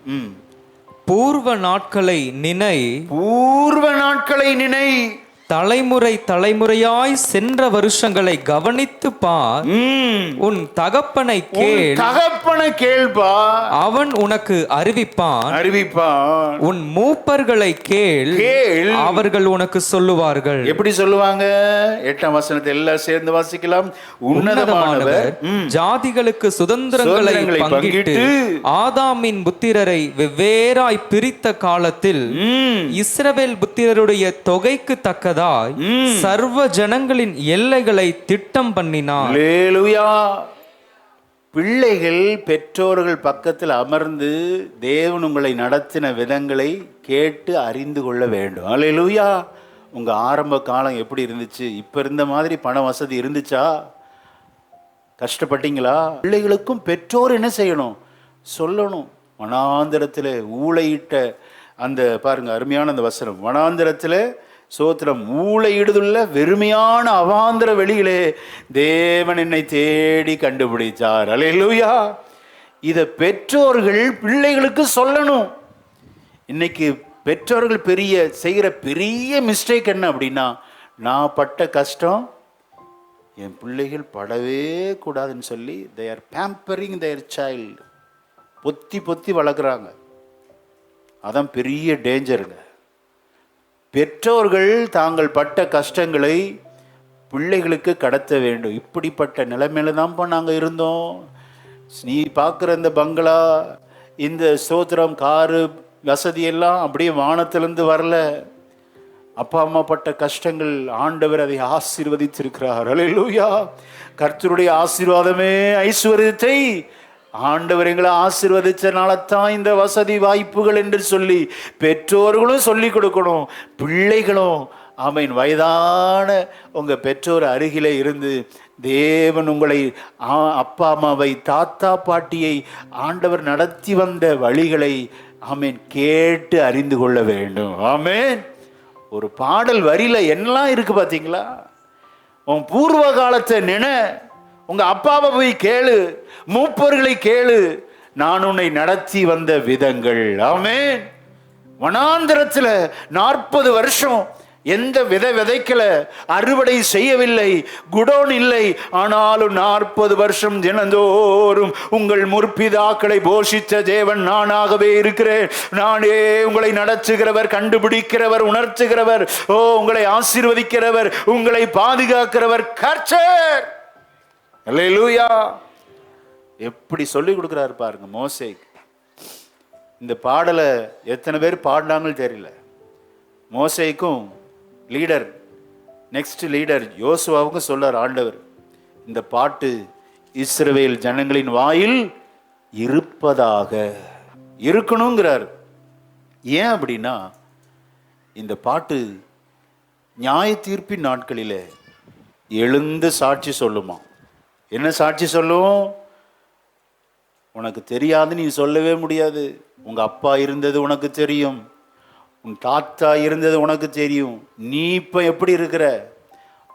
Speaker 2: பூர்வ நாட்களை நினை,
Speaker 1: பூர்வ நாட்களை நினை,
Speaker 2: தலைமுறை தலைமுறையாய் சென்ற வருஷங்களை கவனித்து பார், உன் தகப்பனை கேள்,
Speaker 1: தகப்பனை கேள்பா,
Speaker 2: அவன் உனக்கு அறிவிப்பான், உன் மூப்பர்களை கேள், அவர்கள் உனக்கு சொல்லுவார்கள்.
Speaker 1: எப்படி சொல்லுவாங்க? 8ஆம் வசனத்தை எல்லாம் சேர்ந்து வாசிக்கலாம். உன்னதமானவர்
Speaker 2: ஜாதிகளுக்கு சுதந்திரங்களை பங்கிட்டு ஆதாமின் புத்திரரை வெவ்வேறாய் பிரித்த காலத்தில் இஸ்ரவேல் புத்திரருடைய தொகைக்கு தக்கதாய் சர்வ ஜனங்களின் எல்லைகளை திட்டம் பண்ணினார்.
Speaker 1: அல்லேலூயா. பிள்ளைகள் பெற்றோர்கள் பக்கத்தில் அமர்ந்து தேவன் உங்களை நடத்தின விதங்களை கேட்டு அறிந்து கொள்ள வேண்டும். அல்லேலூயா. உங்க ஆரம்ப காலம் எப்படி இருந்துச்சு? இப்ப இருந்த மாதிரி பண வசதி இருந்துச்சா? கஷ்டப்பட்டீங்களா? பிள்ளைகளுக்கும் பெற்றோர் என்ன செய்யணும்? சொல்லணும். வனாந்திரத்தில் ஊளையிட்ட அந்த பாருங்க, அருமையான அந்த வசனம். வனாந்திரத்தில் சோத்திரம் ஊளையிடுதுள்ள வெறுமையான அவாந்திர வெளியிலே தேவன் என்னை தேடி கண்டுபிடிச்சார். அல்லேலூயா. இதை பெற்றோர்கள் பிள்ளைகளுக்கு சொல்லணும். இன்னைக்கு பெற்றோர்கள் செய்கிற பெரிய மிஸ்டேக் என்ன அப்படின்னா, நான் பட்ட கஷ்டம் என் பிள்ளைகள் படவே கூடாதுன்னு சொல்லி they are pampering their child. பொத்தி பொத்தி வளர்க்குறாங்க. அதான் பெரிய டேஞ்சருங்க. பெற்றோர்கள் தாங்கள் பட்ட கஷ்டங்களை பிள்ளைகளுக்கு கடத்த வேண்டும். இப்படிப்பட்ட நிலைமையில தான்ப்பா நாங்கள் இருந்தோம். நீ பார்க்குற இந்த பங்களா, இந்த சோத்திரம், காரு வசதியெல்லாம் அப்படியே வானத்திலிருந்து வரல. அப்பா அம்மா பட்ட கஷ்டங்கள் ஆண்டவர் அதை ஆசீர்வதித்திருக்கிறார். அல்லேலூயா. கர்த்தருடைய ஆசீர்வாதமே ஐஸ்வர்யத்தை ஆண்டவர் எங்களை ஆசீர்வதிச்சனால தான் இந்த வசதி வாய்ப்புகள் என்று சொல்லி பெற்றோர்களும் சொல்லி கொடுக்கணும், பிள்ளைகளும். ஆமீன். வயதான உங்க பெற்றோர் அருகிலே இருந்து தேவன் உங்களை, அப்பா அம்மாவை, தாத்தா பாட்டியை ஆண்டவர் நடத்தி வந்த வழிகளை ஆமீன் கேட்டு அறிந்து கொள்ள வேண்டும். ஆமீன். ஒரு பாடல் வரியில என்னெல்லாம் இருக்கு பாத்தீங்களா? உன் பூர்வ காலத்தை நினை, உங்க அப்பாவை போய் கேளு, மூப்பர்களை கேளு, நான் உன்னை நடத்தி வந்த விதங்கள். ஆமென். வனாந்திரத்துல 40 வருஷம் எந்த விதைக்கல, அறுவடை செய்யவில்லை, குடோன் இல்லை. ஆனாலும் 40 வருஷம் தினந்தோறும் உங்கள் முற்பிதாக்களை போஷித்த தேவன் நானாகவே இருக்கிறேன். நானே உங்களை நடத்துகிறவர், கண்டுபிடிக்கிறவர், உணர்த்துகிறவர், உங்களை ஆசீர்வதிக்கிறவர், உங்களை பாதுகாக்கிறவர் கர்த்தர். அல்லேலூயா. எப்படி சொல்லி கொடுக்குறாரு பாருங்க மோசேக்கு. இந்த பாடலை எத்தனை பேர் பாடினாங்கன்னு தெரியல. மோசேக்கும் லீடர், நெக்ஸ்ட் லீடர் யோசுவாவுக்கும் சொல்லார் ஆண்டவர், இந்த பாட்டு இஸ்ரவேல் ஜனங்களின் வாயில் இருப்பதாக இருக்கணுங்கிறார். ஏன் அப்படின்னா இந்த பாட்டு நியாய தீர்ப்பின் நாட்களில் எழுந்து சாட்சி சொல்லுமா. என்ன சாட்சி சொல்லும்? உனக்கு தெரியாது, நீ சொல்லவே முடியாது. உங்க அப்பா இருந்தது உனக்கு தெரியும், உன் தாத்தா இருந்தது உனக்கு தெரியும், நீ இப்ப எப்படி இருக்கிற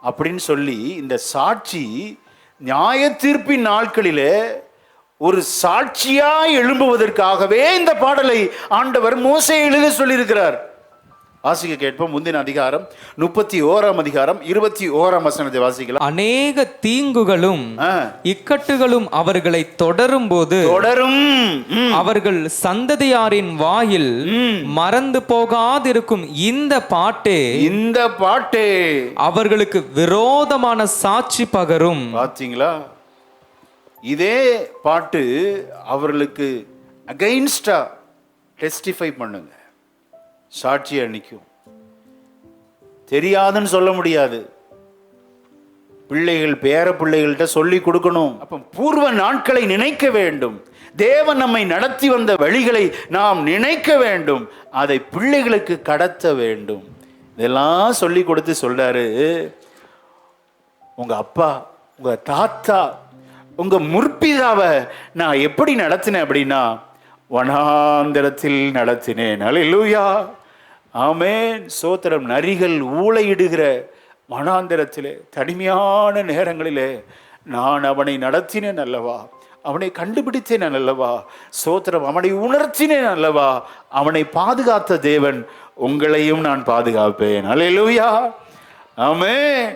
Speaker 1: அப்படின்னு சொல்லி இந்த சாட்சி நியாய தீர்ப்பின் நாட்களிலே ஒரு சாட்சியா எழும்புவதற்காகவே இந்த பாடலை ஆண்டவர் மோசே எழுத சொல்லியிருக்கிறார். வாசிக்க கேட்போம். முந்தின அதிகாரம் 31ஆம் அதிகாரம் 21ஆம் வசனத்தை வாசிக்கலாம்.
Speaker 2: அநேக தீங்குகளும் இக்கட்டுகளும் அவர்களை தொடரும் அவர்கள் சந்ததியாரின் வாயில் மறந்து போகாதிருக்கும் இந்த பாட்டே அவர்களுக்கு விரோதமான சாட்சி பகரும்.
Speaker 1: பாத்தீங்களா? இதே பாட்டு அவர்களுக்கு அகைன்ஸ்டா டெஸ்டிஃபை பண்ணுங்க, சாட்சி அளிக்கும். தெரியாதுன்னு சொல்ல முடியாது. பிள்ளைகள் பேர பிள்ளைகள்கிட்ட சொல்லி கொடுக்கணும். அப்ப பூர்வ நாட்களை நினைக்க வேண்டும். தேவன் நம்மை நடத்தி வந்த வழிகளை நாம் நினைக்க வேண்டும். அதை பிள்ளைகளுக்கு கடத்த வேண்டும். இதெல்லாம் சொல்லி கொடுத்து சொல்றாரு, உங்க அப்பா, உங்க தாத்தா, உங்க முற்பிதாவை நான் எப்படி நடத்தினேன் அப்படின்னா வனாந்தரத்தில் நடத்தினேன். அல்லேலூயா, ஆமென், சோத்திரம். நரிகள் ஊளையிடுகிற வனாந்தரத்திலே தனிமையான நேரங்களிலே நான் அவனை நடத்தினேன் அல்லவா, அவனை கண்டுபிடித்தேன் அல்லவா, சோத்திரம், அவனை உணர்த்தினேன் அல்லவா. அவனை பாதுகாத்த தேவன் உங்களையும் நான் பாதுகாப்பேன். அல்லேலூயா, ஆமென்.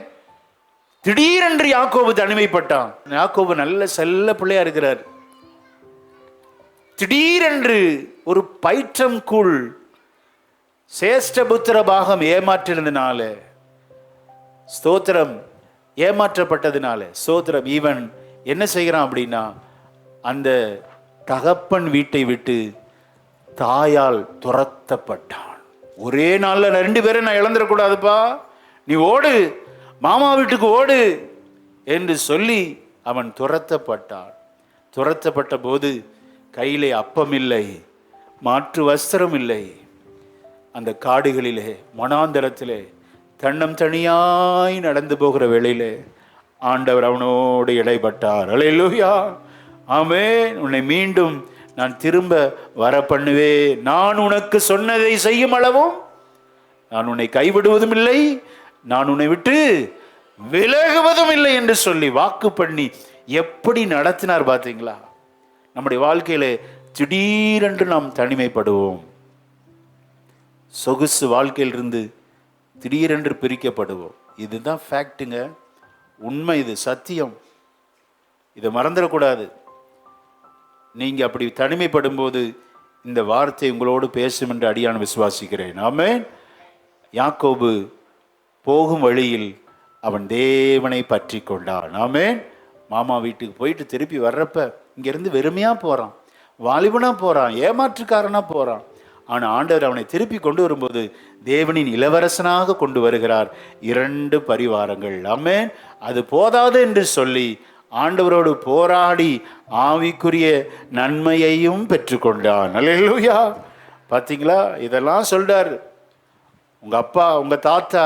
Speaker 1: திடீரென்று யாக்கோபு தனிமைப்பட்டான். யாக்கோபு நல்ல செல்ல பிள்ளையா இருக்கிறார். திடீரென்று ஒரு பயிற்றம்குள் சேஷ்டபுத்திர பாகம் ஏமாற்றினதுனால, ஸ்தோத்திரம், ஏமாற்றப்பட்டதுனால, ஸ்தோத்திரம், இவன் என்ன செய்கிறான் அப்படின்னா அந்த தகப்பன் வீட்டை விட்டு தாயால் துரத்தப்பட்டான். ஒரே நாள்ல 2 பேரை நான் இழந்துடக்கூடாதுப்பா, நீ ஓடு, மாமா வீட்டுக்கு ஓடு என்று சொல்லி அவன் துரத்தப்பட்டான். துரத்தப்பட்ட போது கையிலே அப்பம் இல்லை, மாற்று வஸ்திரம் இல்லை. அந்த காடுகளிலே வனாந்தரத்திலே தன்னம் தனியாய் நடந்து போகிற வேளையிலே ஆண்டவர் அவனோடு இடைப்பட்டார். அல்லேலூயா, ஆமென். உன்னை மீண்டும் நான் திரும்ப வர பண்ணுவேன். நான் உனக்கு சொன்னதை செய்யும் அளவும் நான் உன்னை கைவிடுவதும் இல்லை, நான் உன்னை விட்டு விலகுவதும் இல்லை என்று சொல்லி வாக்கு பண்ணி எப்படி நடத்தினார் பார்த்தீங்களா? நம்முடைய வாழ்க்கையில திடீரென்று நாம் தனிமைப்படுவோம். சொகுசு வாழ்க்கையிலிருந்து திடீரென்று பிரிக்கப்படுவோம். இதுதான் ஃபேக்ட்டுங்க, உண்மை, இது சத்தியம். இதை மறந்துடக்கூடாது. நீங்க அப்படி தனிமைப்படும் போது இந்த வார்த்தை உங்களோடு பேசும் என்று அடியான் விசுவாசிக்கிறேன். ஆமென். யாக்கோபு போகும் வழியில் அவன் தேவனை பற்றி கொண்டான். ஆமென். மாமா வீட்டுக்கு போயிட்டு திருப்பி வர்றப்ப இங்கிருந்து வெறுமையா போறான், வாலிபனா போறான், ஏமாற்றுக்காரனா போறான். ஆனா ஆண்டவர் அவனை திருப்பி கொண்டு வரும்போது தேவனின் இளவரசனாக கொண்டு வருகிறார். 2 பரிவாரங்கள். ஆமென். அது போதாது என்று சொல்லி ஆண்டவரோடு போராடி ஆவிக்குரிய நன்மையையும் பெற்றுக்கொண்டான். அல்லேலூயா, பாத்தீங்களா? இதெல்லாம் சொல்றார். உங்க அப்பா, உங்க தாத்தா,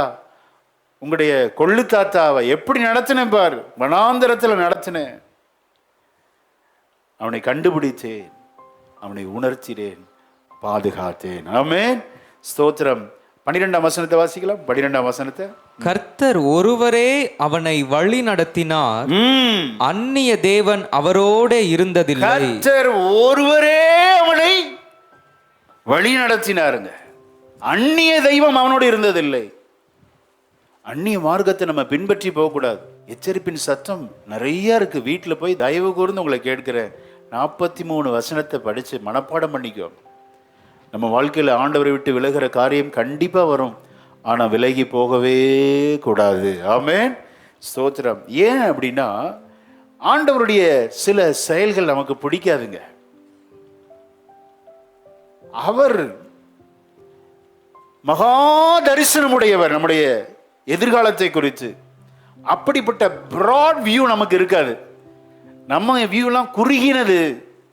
Speaker 1: உங்களுடைய கொள்ளு தாத்தாவை எப்படி நடத்தினேன் பார், வனாந்தரத்தில் நடத்தினேன். அவனை கண்டுபிடித்தேன், அவனை உணர்த்தினேன், பாதுகாத்தேன். ஆமென், ஸ்தோத்திரம். 12ஆம் வசனத்தை வாசிக்கலாம். 12ஆம் வசனத்தை,
Speaker 2: கர்த்தர் ஒருவரே அவனை வழி நடத்தினார், அந்நிய தேவன் அவரோட இருந்ததில்லை.
Speaker 1: கர்த்தர் ஒருவரே அவனை வழி நடத்தினாருங்க. அந்நிய தெய்வம் அவனோடு இருந்ததில்லை. அந்நிய மார்க்கத்தை நம்ம பின்பற்றி போகக்கூடாது. எச்சரிப்பின் சத்தம் நிறைய இருக்கு. வீட்டில் போய் தயவு கூர்ந்து உங்களை கேட்கிறேன், 43 வசனத்தை படிச்சு மனப்பாடம் பண்ணிக்கோ. நம்ம வாழ்க்கையில் ஆண்டவரை விட்டு விலகிற காரியம் கண்டிப்பா வரும், ஆனா விலகி போகவே கூடாது. ஆமென், ஸ்தோத்திரம். ஏன் அப்படின்னா ஆண்டவருடைய சில செயல்கள் நமக்கு பிடிக்காதுங்க. அவர் மகா தரிசனம் உடையவர் நம்முடைய எதிர்காலத்தை குறித்து. அப்படிப்பட்ட பிராட் வியூ நமக்கு இருக்காது. நம்ம வியூலாம் குறுகினது.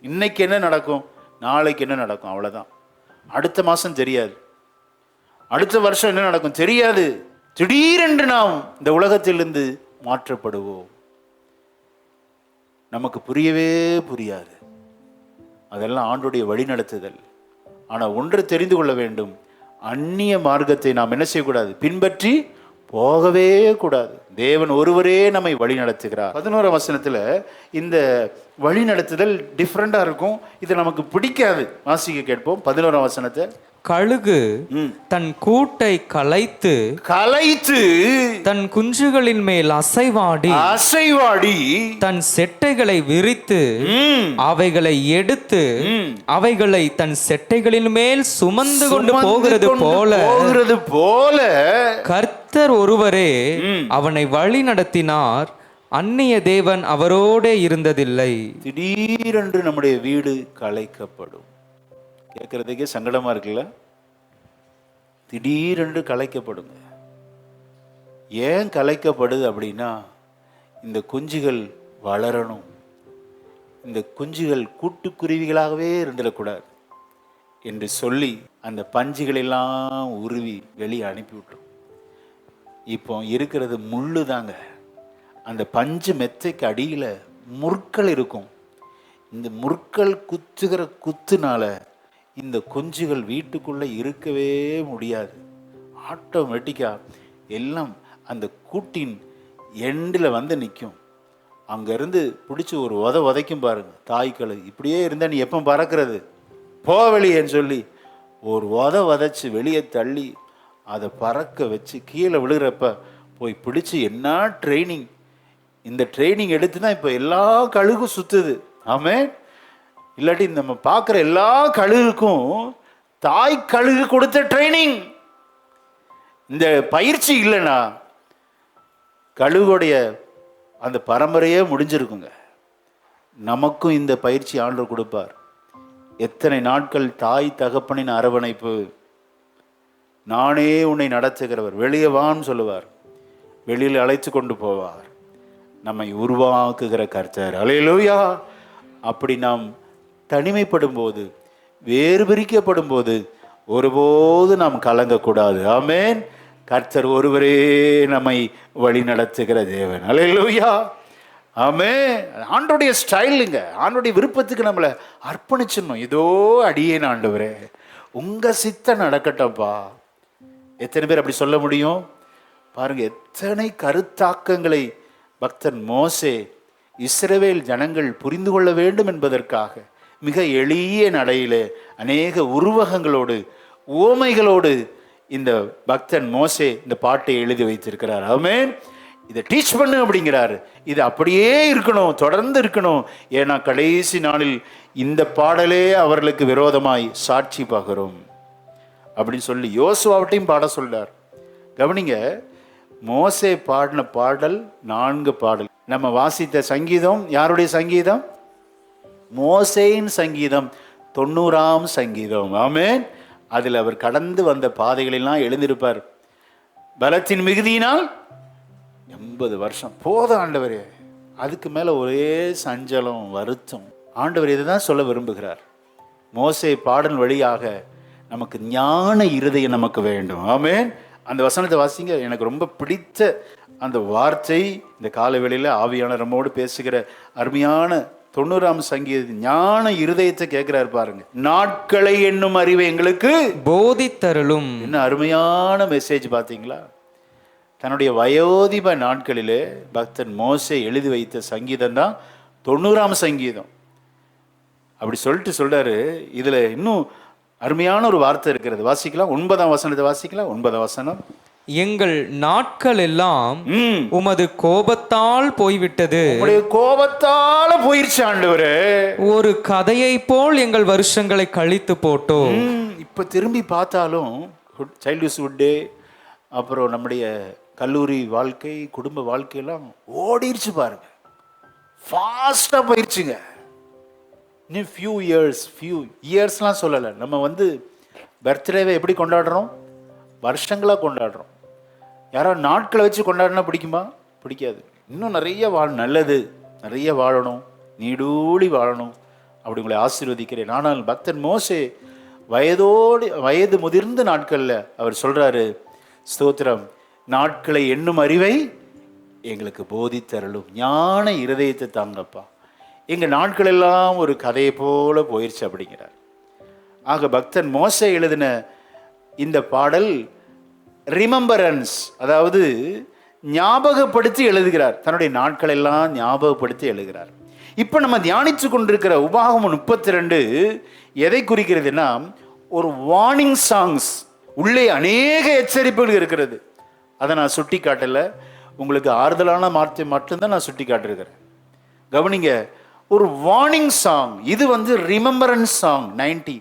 Speaker 1: இன்னைக்கு என்ன நடக்கும், நாளைக்கு என்ன நடக்கும், அவ்வளவுதான். அடுத்த மாசம் தெரியாது, அடுத்த வருஷம் என்ன நடக்கும் தெரியாது. திடீரென்று நாம் இந்த உலகத்திலிருந்து மாற்றப்படுவோம். நமக்கு புரியவே புரியாது. அதெல்லாம் ஆண்டுடைய வழிநடத்துதல். ஆனால் ஒன்று தெரிந்து கொள்ள வேண்டும், அந்நிய மார்க்கத்தை நாம் என்ன செய்யக்கூடாது, பின்பற்றி போகவே கூடாது. தேவன் ஒருவரே நம்மை வழி நடத்துகிறார். 11ஆம் வசனத்துல இந்த வழி நடத்துதல் டிஃப்ரெண்டா இருக்கும். இது நமக்கு பிடிக்காது. வாசிக்க கேட்போம் 11ஆம் வசனத்தை.
Speaker 2: கழுகு தன் கூட்டை கலைத்து தன் குஞ்சுகளின் மேல் அசைவாடி தன் செட்டைகளை விரித்து அவைகளை எடுத்து அவைகளை தன் செட்டைகளின் மேல் சுமந்து கொண்டு போகிறது போல கர்த்தர் ஒருவரே அவனை வழி நடத்தினார், அந்நிய தேவன் அவரோடே இருந்ததில்லை.
Speaker 1: திடீரென்று நம்முடைய வீடு கலைக்கப்படும். கேட்கறதுக்கே சங்கடமா இருக்குல்ல? திடீரென்று கலைக்கப்படுங்க. ஏன் கலைக்கப்படுது அப்படின்னா, இந்த குஞ்சுகள் வளரணும், இந்த குஞ்சுகள் கூட்டுக்குருவிகளாகவே இருந்துடக்கூடாது என்று சொல்லி அந்த பஞ்சுகளெல்லாம் உருவி வெளியே அனுப்பி விட்டுரும். இப்போ இருக்கிறது முள்ளு தாங்க. அந்த பஞ்சு மெத்தைக்கு அடியில் முற்கள் இருக்கும். இந்த முற்கள் குத்துகிற குத்துனால இந்த குஞ்சுகள் வீட்டுக்குள்ளே இருக்கவே முடியாது. ஆட்டோமேட்டிக்காக எல்லாம் அந்த கூட்டின் எண்டில் வந்து நிற்கும். அங்கேருந்து பிடிச்சி ஒரு உதைக்கும் பாருங்க. தாய்க்கள் இப்படியே இருந்தால் நீ எப்போ பறக்கிறது, போ வெளியேன்னு சொல்லி ஒரு உதைச்சு வெளியே தள்ளி அதை பறக்க வச்சு கீழே விழுகிறப்ப போய் பிடிச்சி என்ன ட்ரைனிங். இந்த ட்ரைனிங் எடுத்து தான் இப்போ எல்லா கழுகும் சுற்றுது. ஆமென். இல்லாட்டி நம்ம பார்க்குற எல்லா கழுகுக்கும் தாய் கழுகு கொடுத்த ட்ரைனிங். இந்த பயிற்சி இல்லைன்னா கழுகுடைய அந்த பரம்பரையே முடிஞ்சிருக்குங்க. நமக்கும் இந்த பயிற்சி ஆண்டவர் கொடுப்பார். எத்தனை நாட்கள் தாய் தகப்பனின் அரவணைப்பு. நானே உன்னை நடத்துகிறவர், வெளியே வான்னு சொல்லுவார், வெளியில் அழைத்து கொண்டு போவார், நம்மை உருவாக்குகிற கர்த்தர். அல்லேலூயா. அப்படி நாம் தனிமைப்படும் போது, வேறு பிரிக்கப்படும் போது ஒருபோது நாம் கலங்கக்கூடாது. ஆமென். கர்த்தர் ஒருவரே நம்மை வழி நடத்துகிற தேவன். அல்லேலூயா. ஆமென். ஆண்டோடைய ஸ்டைலுங்க. ஆண்டோடைய விருப்பத்துக்கு நம்மளை அர்ப்பணிச்சிடணும். இதோ அடியேன் ஆண்டவரே, உங்க சித்த நடக்கட்டப்பா. எத்தனை பேர் அப்படி சொல்ல முடியும் பாருங்க. எத்தனை கருத்தாக்கங்களை பக்தன் மோசே இஸ்ரவேல் ஜனங்கள் புரிந்து கொள்ள வேண்டும் என்பதற்காக மிக எளிய நடையிலே அநேக உருவகங்களோடு உவமைகளோடு இந்த பக்தன் மோசே இந்த பாட்டை எழுதி வைத்திருக்கிறார். ஆமென். இதை டீச் பண்ணு அப்படிங்கிறாரு. இது அப்படியே இருக்கணும், தொடர்ந்து இருக்கணும். ஏன்னா கடைசி நாளில் இந்த பாடலே அவர்களுக்கு விரோதமாய் சாட்சி பகரும் அப்படின்னு சொல்லி யோசுவாவட்டையும் பாட சொல்றார். கவனிங்க, மோசே பாடின பாடல் 4 பாடல். நம்ம வாசித்த சங்கீதம் யாருடைய சங்கீதம்? மோசேயின் சங்கீதம், 90ஆம் சங்கீதம். ஆமென். அதில் அவர் கடந்து வந்த பாதைகளெல்லாம் எழுந்திருப்பார். பலத்தின் மிகுதியினால் 80 வருஷம் போதும் ஆண்டவரே, அதுக்கு மேலே ஒரே சஞ்சலம் வருத்தம். ஆண்டவர் இதை தான் சொல்ல விரும்புகிறார். மோசே பாடல் வழியாக நமக்கு ஞான இருதயம் நமக்கு வேண்டும். ஆமென். அந்த வசனத்தை வாசிங்க. எனக்கு ரொம்ப பிடித்த அந்த வார்த்தை. இந்த காலவேளையில் ஆவியான நம்மோடு பேசுகிற அருமையான 90ஆம் சங்கீத ஞான இருதயத்தை கேட்கிறார் பாருங்க. நாட்களை என்னும் அறிவை எங்களுக்கு
Speaker 2: போதித்தருளும்.
Speaker 1: என்ன அருமையான மெசேஜ் பார்த்தீங்களா? தன்னுடைய வயோதிப நாட்களிலே பக்தன் மோசே எழுதி வைத்த சங்கீதம் தான் 90ஆம் சங்கீதம். அப்படி சொல்லிட்டு சொல்றாரு. இதுல இன்னும் அருமையான ஒரு வார்த்தை இருக்கிறது. வாசிக்கலாம். 9ஆம் வசனத்தை வாசிக்கலாம். 9ஆம் வசனம்.
Speaker 2: எங்கள் நாட்கள் எல்லாம் உமது கோபத்தால் போய்விட்டது.
Speaker 1: உம்முடைய கோபத்தால போயிருச்சு ஆண்டவரே.
Speaker 2: ஒரு கதையை போல் எங்கள் வருஷங்களை கழித்து போட்டோம்.
Speaker 1: இப்ப திரும்பி பார்த்தாலும் சைல்ட்ஹுட் டே, அப்புறம் நம்முடைய கல்லூரி வாழ்க்கை, குடும்ப வாழ்க்கையெல்லாம் ஓடிருச்சு பாருங்க. ஃபாஸ்டா போயிடுச்சுங்க. இன்னும் ஃபியூ இயர்ஸ்லாம் சொல்லலை. நம்ம பர்த்டேவை எப்படி கொண்டாடுறோம்? வருஷங்களாக கொண்டாடுறோம். யாராவது நாட்களை வச்சு கொண்டாடினா பிடிக்குமா? பிடிக்காது. இன்னும் நிறைய நல்லது, நிறைய வாழணும், நீடூழி வாழணும், அப்படி உங்களை ஆசீர்வதிக்கிறேன். ஆனால் பக்தன் மோசே வயது முதிர்ந்த நாட்களில் அவர் சொல்றாரு, ஸ்தோத்திரம், நாட்களை எண்ணும் அறிவை எங்களுக்கு போதித்தருளும், ஞான இருதயத்தை தாங்கப்பா. எங்கள் நாட்கள் எல்லாம் ஒரு கதையை போல போயிடுச்சு அப்படிங்கிறார். ஆக பக்தன் மோசே எழுதின இந்த பாடல் ரிமெம்பரன்ஸ், அதாவது ஞாபகப்படுத்தி எழுதுகிறார். தன்னுடைய நாட்கள் எல்லாம் ஞாபகப்படுத்தி எழுதுகிறார். இப்போ நம்ம தியானித்து கொண்டிருக்கிற உபாகமம் 32 எதை குறிக்கிறதுனா, ஒரு வார்னிங் சாங்ஸ், உள்ளே அநேக எச்சரிப்புகள் இருக்கிறது. அதை நான் சுட்டி காட்டல, உங்களுக்கு ஆறுதலான வார்த்தை மட்டும்தான் நான் சுட்டி காட்டிருக்கிறேன். கவனிங்க, ஒரு வார்னிங் சாங். இது ரிமெம்பரன்ஸ் சாங் 90.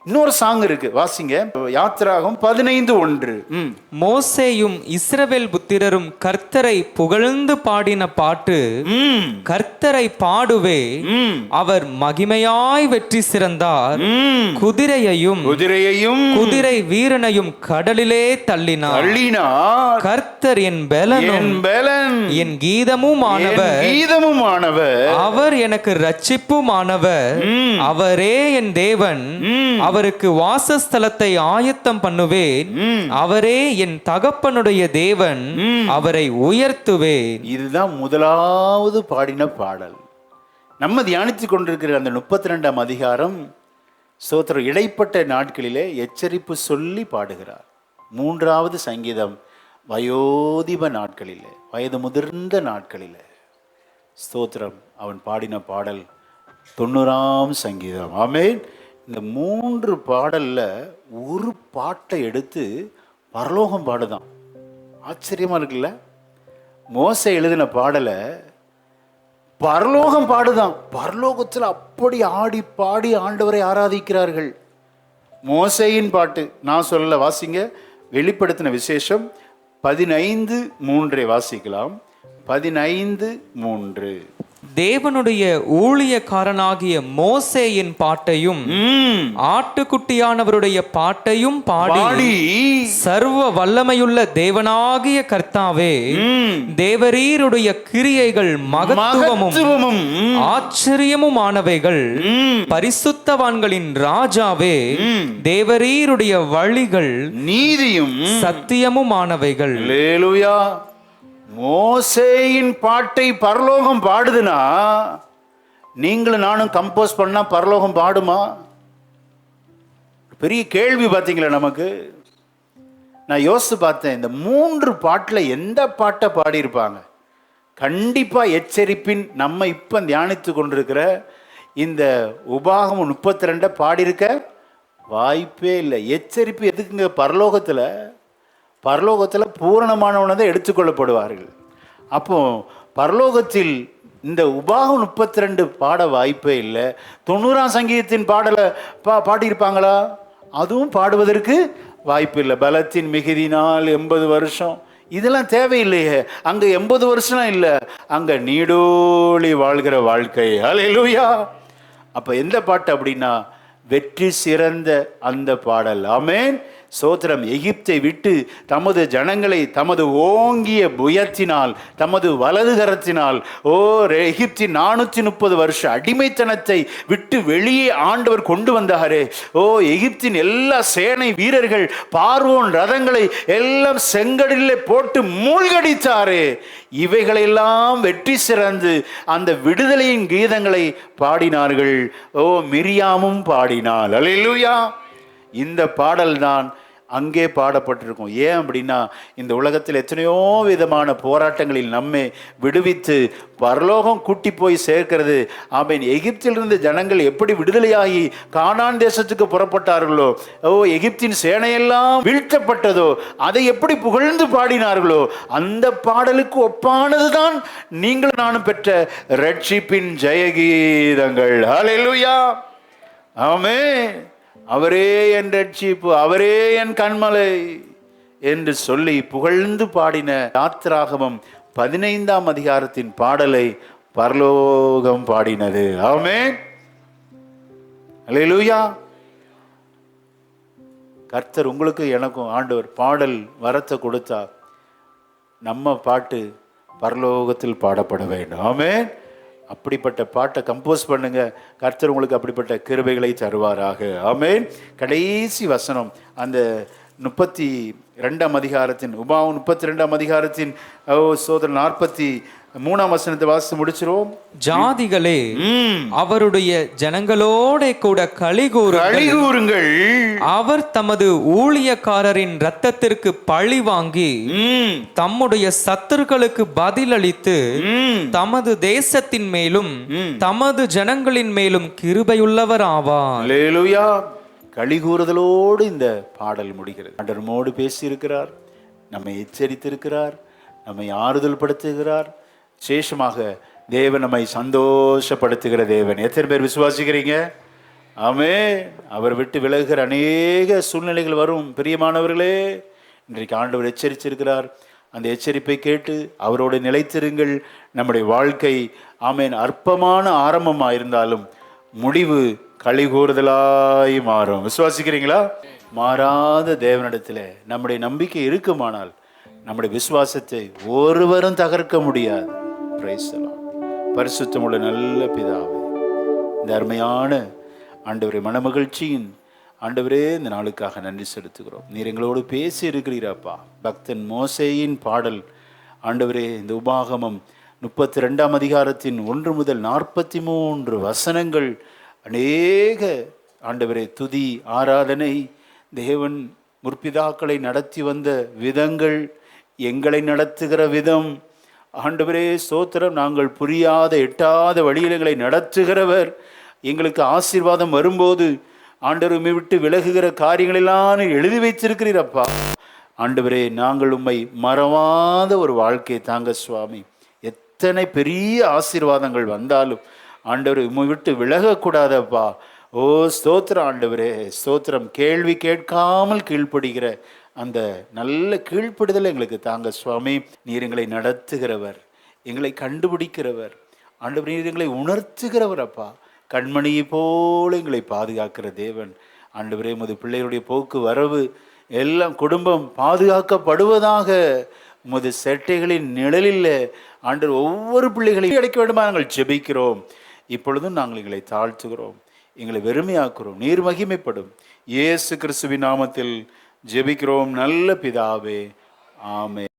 Speaker 1: இன்னொரு சாங் இருக்கு, வாசிங்க. யாத்திராகம் 15:1.
Speaker 2: மோசேயும் இஸ்ரவேல் புத்திரரும் கர்த்தரை புகழ்ந்து பாடின பாட்டு, கர்த்தரை பாடுவே, அவர் மகிமையாய் வெற்றி சிறந்தார், குதிரையையும் குதிரை வீரனையும் கடலிலே தள்ளினார். கர்த்தர் என் பெலனும் என் கீதமுமானவர், அவர் எனக்கு இரட்சிப்புமானவர், அவரே என் தேவன், அவருக்கு வாசஸ்தலத்தை ஆயத்தம் பண்ணுவேன், அவரே என் தகப்பனுடைய தேவன், அவரை உயர்த்துவேன்.
Speaker 1: இதுதான் முதலாவது பாடின பாடல். நம்ம தியானித்துக் கொண்டிருக்கிற அந்த 32ஆம் அதிகாரம் ஸ்தோத்திரம் இடைப்பட்ட நாட்களிலே எச்சரிப்பு சொல்லி பாடுகிறார். 3வது சங்கீதம் வயோதிப நாட்களிலே, வயது முதிர்ந்த நாட்களிலே ஸ்தோத்திரம் அவன் பாடின பாடல் 90ஆம் சங்கீதம். ஆமென். இந்த 3 பாடல்ல ஒரு பாட்டை எடுத்து பரலோகம் பாடுதான். ஆச்சரியமா இருக்குல்ல? மோசே எழுதின பாடலை பரலோகம் பாடுதான். பரலோகத்தில் அப்படி ஆடி பாடி ஆண்டவரை ஆராதிக்கிறார்கள். மோசேயின் பாட்டு நான் சொல்ல, வாசிங்க. வெளிப்படுத்தின விசேஷம் 15:3 வாசிக்கலாம். 15:3.
Speaker 2: தேவனுடைய ஊழியக்காரனாகிய மோசேயின் பாட்டையும் ஆட்டுக்குட்டியானவருடைய பாட்டையும் பாடி, சர்வ வல்லமையுள்ள தேவனாகிய கர்த்தாவே, தேவரீருடைய கிரியைகள் மகத்துவமும் ஆச்சரியமுமானவைகள், பரிசுத்தவான்களின் ராஜாவே, தேவரீருடைய வழிகள் நீதியும் சத்தியமுமானவைகள்.
Speaker 1: அல்லேலூயா. மோசேயின் பாட்டை பரலோகம் பாடுதுன்னா, நீங்களும் நானும் கம்போஸ் பண்ணா பரலோகம் பாடுமா? பெரிய கேள்வி பார்த்தீங்களா நமக்கு? நான் யோசித்து பார்த்தேன், இந்த 3 பாட்டில் எந்த பாட்டை பாடியிருப்பாங்க? கண்டிப்பா எச்சரிப்பின் நம்ம இப்ப தியானித்து கொண்டிருக்கிற இந்த உபாகமம் 32 பாடியிருக்க வாய்ப்பே இல்லை. எச்சரிப்பு எதுக்குங்க? பரலோகத்தில் பூரணமானவனதை எடுத்துக்கொள்ளப்படுவார்கள். அப்போ பரலோகத்தில் இந்த உபாகம் 32 பாட வாய்ப்பே இல்லை. 90ஆம் சங்கீதத்தின் பாடலை பாடியிருப்பாங்களா? அதுவும் பாடுவதற்கு வாய்ப்பு இல்லை. பலத்தின் மிகுதினால் 80 வருஷம், இதெல்லாம் தேவையில்லையே. அங்க 80 வருஷம் இல்லை, அங்க நீடோழி வாழ்கிற வாழ்க்கை. அல்லேலூயா. அப்ப எந்த பாட்டு அப்படின்னா, வெற்றி சிறந்த அந்த பாடல். ஆமென். சோத்திரம். எகிப்தை விட்டு தமது ஜனங்களை தமது ஓங்கிய புயத்தினால், தமது வலது கரத்தினால், எகிப்தின் 430 வருஷ அடிமைத்தனத்தை விட்டு வெளியே ஆண்டவர் கொண்டு வந்தாரே. எகிப்தின் எல்லா சேனை வீரர்கள் பார்வோன் ரதங்களை எல்லாம் செங்கடலிலே போட்டு மூழ்கடித்தாரே. இவைகளெல்லாம் வெற்றி சிறந்து அந்த விடுதலையின் கீதங்களை பாடினார்கள். மிரியாமும் பாடினாள். அல்லேலூயா. இந்த பாடல் தான் அங்கே பாடப்பட்டிருக்கும். ஏன் அப்படின்னா, இந்த உலகத்தில் எத்தனையோ விதமான போராட்டங்களில் நம்மை விடுவித்து பரலோகம் கூட்டி போய் சேர்க்கிறது. ஆமென். எகிப்திலிருந்து ஜனங்கள் எப்படி விடுதலையாகி கானான் தேசத்துக்கு புறப்பட்டார்களோ, எகிப்தின் சேனையெல்லாம் வீழ்த்தப்பட்டதோ, அதை எப்படி புகழ்ந்து பாடினார்களோ, அந்த பாடலுக்கு ஒப்பானதுதான் நீங்கள் நானும் பெற்ற ரட்சிப்பின் ஜெயகீதங்கள். ஹல்லேலூயா. ஆமென். அவரே என் ரட்சிப்பு, அவரே என் கண்மலை என்று சொல்லி புகழ்ந்து பாடின யாத்திராகமம் 15ஆம் அதிகாரத்தின் பாடலை பரலோகம் பாடினது. ஆமென். அல்லேலூயா. கர்த்தர் உங்களுக்கு எனக்கும் ஆண்டவர் பாடல் வரத்தை கொடுத்தா நம்ம பாட்டு பரலோகத்தில் பாடப்பட வேண்டும். ஆமென். அப்படிப்பட்ட பாட்டை கம்போஸ் பண்ணுங்க. கர்த்தர் உங்களுக்கு அப்படிப்பட்ட கிருபைகளை தருவாராக. ஆமென். கடைசி வசனம் அந்த 32ஆம் அதிகாரத்தின் உபாகம் 32ஆம் அதிகாரத்தின் சோதரன் 43ஆம் வசனத்தை வாசித்து முடிச்சிரும்.
Speaker 2: ஜாதிகளே அவருடைய ஜனங்களோட கூட கலிகூருங்கள். அவர் தமது ஊழியக்காரரின் இரத்தத்திற்கு பழி வாங்கி தம்முடைய சத்துருக்களுக்கு பதிலளித்து தமது தேசத்தின் மேலும் தமது ஜனங்களின் மேலும் கிருபையுள்ளவர் ஆவார்.
Speaker 1: அல்லேலூயா. கலிகூறுதலோடு இந்த பாடல் முடிகிறது. ஆண்டவரோடு பேசி இருக்கிறார், நம்மை எச்சரித்திருக்கிறார், நம்மை ஆறுதல் படுத்துகிறார். விசேஷமாக தேவன் நம்மை சந்தோஷப்படுத்துகிற தேவன். எத்தனை பேர் விசுவாசிக்கிறீங்க? ஆமென். அவர் விட்டு விலகுகிற அநேக சூழ்நிலைகள் வரும். பிரியமானவர்களே, இன்றைக்கு ஆண்டவர் எச்சரித்திருக்கிறார். அந்த எச்சரிப்பை கேட்டு அவரோடு நிலைத்திருங்கள். நம்முடைய வாழ்க்கை ஆமென் அற்பமான ஆரம்பமாக இருந்தாலும் முடிவு கலிகூறுதலாய் மாறும். விசுவாசிக்கிறீங்களா? மாறாத தேவனிடத்தில் நம்முடைய நம்பிக்கை இருக்குமானால் நம்முடைய விசுவாசத்தை ஒருவரும் தகர்க்க முடியாது. Praise the Lord. பரிசுத்தமுள்ள நல்ல பிதாவே, இந்த அருமையான ஆண்டவரே மனமகிழ்ச்சியின் ஆண்டவரே இந்த நாளுக்காக நன்றி செலுத்துகிறோம். நீர் எங்களோடு பேசி இருக்கிறீராப்பா. பக்தன் மோசேயின் பாடல் ஆண்டவரே இந்த உபாகமம் 32ஆம் அதிகாரத்தின் 1 முதல் 43 வசனங்கள் அநேக ஆண்டவரே துதி ஆராதனை, தேவன் முற்பிதாக்களை நடத்தி வந்த விதங்கள், எங்களை நடத்துகிற விதம் ஆண்டவரே ஸ்தோத்திரம். நாங்கள் புரியாத எட்டாத வழிகளை நடத்துகிறவர். எங்களுக்கு ஆசீர்வாதம் வரும்போது ஆண்டவரை விட்டு விலகுகிற காரியங்களெல்லாம் எழுதி வைத்திருக்கிறீரப்பா. ஆண்டவரே நாங்கள் உம்மை மறவாத ஒரு வாழ்க்கையை தாங்க சுவாமி. எத்தனை பெரிய ஆசீர்வாதங்கள் வந்தாலும் ஆண்டவரை உம்மை விட்டு விலகக்கூடாதப்பா. ஓ ஸ்தோத்திரம் ஆண்டவரே ஸ்தோத்திரம். கேள்வி கேட்காமல் கீழ்ப்படுகிற அந்த நல்ல கீழ்ப்படுதல் எங்களுக்கு தாங்க சுவாமி. நீர் எங்களை நடத்துகிறவர், எங்களை கண்டுபிடிக்கிறவர் ஆண்டவர். நீர் எங்களை உணர்த்துகிறவர் அப்பா. கண்மணியை போல எங்களை பாதுகாக்கிற தேவன் ஆண்டவரே. உமது பிள்ளைகளுடைய போக்கு வரவு எல்லாம் குடும்பம் பாதுகாக்கப்படுவதாக. உமது செட்டைகளின் நிழலில் ஆண்டவர் ஒவ்வொரு பிள்ளைகளையும் கிடைக்க வேண்டுமா நாங்கள் ஜெபிக்கிறோம். இப்பொழுதும் நாங்கள் எங்களை தாழ்த்துகிறோம், எங்களை வெறுமையாக்குறோம். நீர் மகிமைப்படும். இயேசு கிறிஸ்துவின் நாமத்தில் ஜெபிக்கிறோம் நல்ல பிதாவே. ஆமென்.